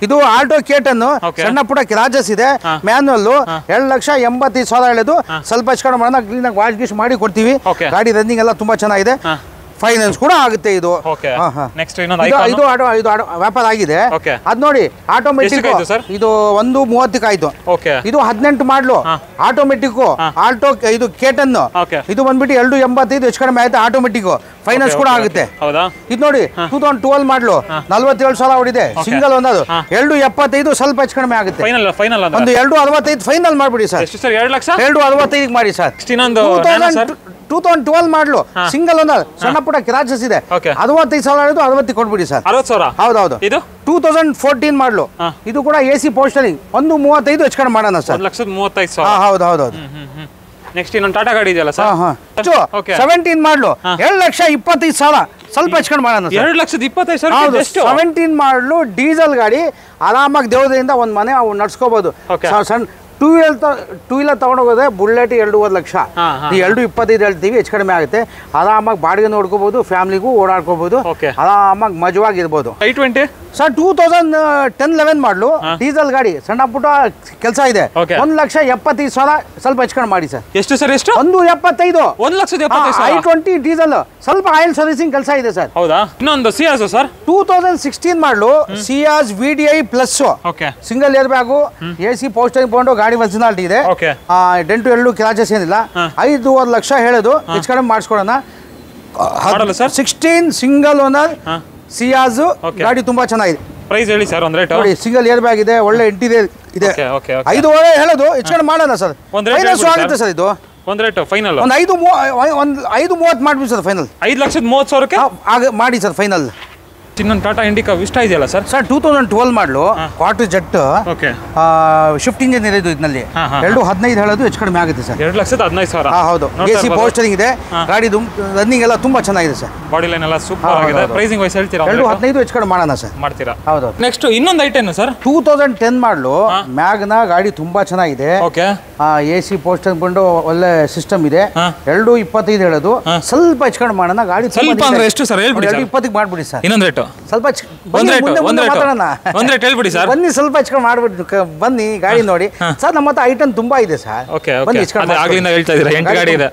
ಇದು ಆಲ್ಟೋ ಕೇಟನ್, ಸಣ್ಣ ಪುಟ್ಟ ಕ್ರಾಚಸ್ ಇದೆ, ಮ್ಯಾನ್ಯಲ್. 2,85,000 ಹೇಳೋದು, ಸ್ವಲ್ಪ ಹೆಚ್ಚು ಮಾಡೋಣ. ಕ್ಲೀನ್ ಆಗಿ ವಾಶ್ ಗಿಶ್ ಮಾಡಿ ಕೊಡ್ತೀವಿ. ಗಾಡಿ ರನ್ನಿಂಗ್ ಎಲ್ಲ ತುಂಬಾ ಚೆನ್ನಾಗಿದೆ, ಫೈನಾನ್ಸ್ ಕೂಡ ಆಗುತ್ತೆ. ಇದು ಇದು ವ್ಯಾಪಾರ ಆಗಿದೆ. ಅದ್ ನೋಡಿ ಆಟೋಮೆಟಿಕ್, ಇದು 1,30 ಆಯ್ತು. ಇದು 18 ಮಾಡಲು ಆಟೋಮೆಟಿಕ್ ಆಲ್ಟೋ, ಇದು ಕೇಟನ್. ಇದು ಬಂದ್ಬಿಟ್ಟು 2,85 ಹೆಚ್ಚು ಕಡಿಮೆ ಆಯ್ತು. ಆಟೋಮೆಟಿಕ್ ಫೈನಾನ್ಸ್ ಕೂಡ ಆಗುತ್ತೆ. ಇದು ನೋಡಿ 2012 ಮಾಡಲು 47,000 ಹೊಡಿದೆ, ಸಿಂಗಲ್ ಒಂದದು. 2,75 ಸ್ವಲ್ಪ ಹೆಚ್ಚು ಕಡಿಮೆ ಆಗುತ್ತೆ. ಒಂದು 2,65 ಫೈನಲ್ ಮಾಡ್ಬಿಡಿ ಸರ್. 2,65 ಮಾಡಿ ಸರ್. 2012 ಮಾಡಲು ಸಿಂಗಲ್ ಓನರ್, ಸಣ್ಣ ಪುಟ್ಟ ಕ್ರಾಚಸ್ ಇದೆ. 65,000 60 ಕೊಟ್ಬಿಡಿ ಸರ್. 60,000. ಹೌದೌದು. ಇದು 2014 ಮಾಡಲು, ಇದು ಕೂಡ AC ಪವರ್ ಸ್ಟೇರಿಂಗ್ 1,35 ಹೆಚ್ಚು ಕಡಿಮೆ ಮಾಡೋಣ ಸರ್. 1,35,000. ಹೌದೌದು. ನೆಕ್ಸ್ಟ್ ಇನ್ನೊಂದು ಟಾಟಾ ಗಾಡಿ ಇದೆಯಲ್ಲ ಸರ್? 17 ಮಾಡಲು 2,25,000 ಸ್ವಲ್ಪ ಹೆಚ್ಚು ಕಡಿಮೆ ಮಾಡೋಣ. 2,25,000. 17 ಮಾಡಲು ಡೀಸೆಲ್ ಗಾಡಿ, ಆರಾಮಾಗಿ ದೇವದಿಂದ ಒಂದು ಮನೆ ನಡ್ಸ್ಕೋಬಹುದು. ಸಣ್ಣ ಟೂ ವೀಲರ್ ತಗೊಂಡೋಗೋದೆ ಬುಲೆಟ್ 2.5 ಲಕ್ಷ. ಈ 2,25 ಹೇಳ್ತೀವಿ, ಹೆಚ್ಚು ಕಡಿಮೆ ಆಗುತ್ತೆ. ಆರಾಮಾಗಿ ಬಾಡಿಗೆ ನೋಡ್ಕೋಬಹುದು, ಫ್ಯಾಮಿಲಿಗೂ ಓಡಾಡ್ಕೋಬಹುದು, ಆರಾಮಾಗಿ ಮಜವಾಗಿರ್ಬೋದು. i20 ಸರ್ 2010-11 ಮಾಡಲು ಡೀಸೆಲ್ ಗಾಡಿ, ಸಣ್ಣ ಪುಟ್ಟ ಕೆಲಸ ಇದೆ. 1,75,000 ಸ್ವಲ್ಪ ಹೆಚ್ಚು ಕಡಿಮೆ ಮಾಡಿ ಸರ್. ಎಷ್ಟು ಸರ್? ಎಷ್ಟು? 1,75,000. 1,75,000. i20 ಡೀಸೆಲ್, ಸ್ವಲ್ಪ ಆಯಿಲ್ ಸರ್ವಿಸಿಂಗ್ ಕೆಲಸ ಇದೆ ಸರ್. ಹೌದಾ? ಇನ್ನೊಂದು ಸಿಯಾಜ್ ಸರ್ 2016 ಮಾಡಲು ಸಿಯಾಜ್ VDI plus, single air bag, AC power steering ತಗೊಂಡು ಗಾಡಿ ಒರಿಜಿನಾಲಿಟಿ ಇದೆ. ಡೆಂಟು ಎಲ್ಲೂ ಕ್ರಾಚಸ್ ಏನಿಲ್ಲ. 5.5 ಲಕ್ಷ ಹೇಳೋದು, ಹೆಚ್ಚು ಕಡಿಮೆ ಮಾಡಿಸ್ಕೊಡೋಣ. 16 ಸಿಂಗಲ್ ಓನರ್ ಸಿಯಾಜ್ ಗಾಡಿ ತುಂಬಾ ಚೆನ್ನಾಗಿದೆ. ಪ್ರೈಸ್ ಹೇಳಿ ಸರ್ ಒಂದು ರೇಟ್. ನೋಡಿ ಸಿಂಗಲ್ ಏರ್ ಬ್ಯಾಗ್ ಇದೆ, ಒಳ್ಳೆ ಇಂಟೀರಿಯರ್ ಇದೆ. 5.5 ಹೇಳೋದು, ಹೆಚ್ಚು ಕಡಿಮೆ ಮಾಡೋಣ ಸರ್. ಫೈನಾನ್ಸ್ ಆಗುತ್ತೆ ಸರ್. ಇದು ಒಂದು ರೇಟ್ ಫೈನಲ್ ಒಂದು 5.30 ಮಾಡ್ಬಿಡಿ ಸರ್ ಫೈನಲ್. 5,30,000 ಮಾಡಿ ಸರ್ ಫೈನಲ್. ಇನ್ನೊಂದು ಟಾಟಾ ಇಂಡಿಕಾ ವಿಸ್ಟಾ ಇದೆಯಲ್ಲ ಸರ್? ಸರ್ 2012 ಮಾಡಲು quarter jet okay. Shift engine ಇದೆ ಇದರಲ್ಲಿ. 2.15 ಹೇಳೋದು ಹೆಚ್ಚು ಕಡಿಮೆ ಆಗುತ್ತೆ ಸರ್. 2,15,000. ಹೌದು. AC ಪೋಸ್ಟರಿಂಗ್ ಇದೆ. ಗಾಡಿದು ರನ್ನಿಂಗ್ ಎಲ್ಲ ತುಂಬಾ ಚೆನ್ನಾಗಿದೆ ಸರ್. ಬಾಡಿ ಲೈನ್ ಎಲ್ಲ ಸೂಪರ್ ಆಗಿದೆ. ಪ್ರೈಸಿಂಗ್ ವೈಸ್ ಹೇಳ್ತೀರಾ? 2.15 ಹೆಚ್ಚು ಕಡಿಮೆ ಮಾಡೋಣ ಸರ್. ಮಾಡ್ತೀರಾ? ಹೌದು. ನೆಕ್ಸ್ಟ್ ಇನ್ನೊಂದು ಐಟಮ್ ಸರ್ 2010 ಮಾಡಲು ಮ್ಯಾಗ್ನ ಗಾಡಿ ತುಂಬಾ ಚೆನ್ನಾಗಿದೆ. ಓಕೆ. AC ಪೋಸ್ಟರಿಂಗ್ ಬಂದು ಒಳ್ಳೆ ಸಿಸ್ಟಮ್ ಇದೆ. 2.25 ಹೇಳೋದು. ಸ್ವಲ್ಪ ಹೆಚ್ಚು ಕಡಿಮೆ ಮಾಡೋಣ. ಗಾಡಿ ಸ್ವಲ್ಪ ಅಂದ್ರೆ ಎಷ್ಟು ಸರ್ ಹೇಳ್ಬಿಡಿ? 2.20 ಮಾಡ್ಬಿಡಿ ಸರ್. ಇನ್ನೊಂದು ರೇಟು ಸ್ವಲ್ಪ ಒಂದ್ ರೇಟ್ ಹೇಳ್ಬಿಡಿ ಸರ್. ಬನ್ನಿ ಸ್ವಲ್ಪ ಹೆಚ್ಚು ಕಡಿಮೆ ಮಾಡ್ಬಿಟ್ಟು ಬನ್ನಿ ಗಾಡಿ ನೋಡಿ ಸರ್. ನಮ್ಮ ಹತ್ರ ಐಟಮ್ ತುಂಬಾ ಇದೆ ಸರ್. ಓಕೆ. ಆಗ್ಲಿಂದ ಹೇಳ್ತಾ ಇದ್ದೀರಾ 8 ಗಾಡಿ ಇದೆ.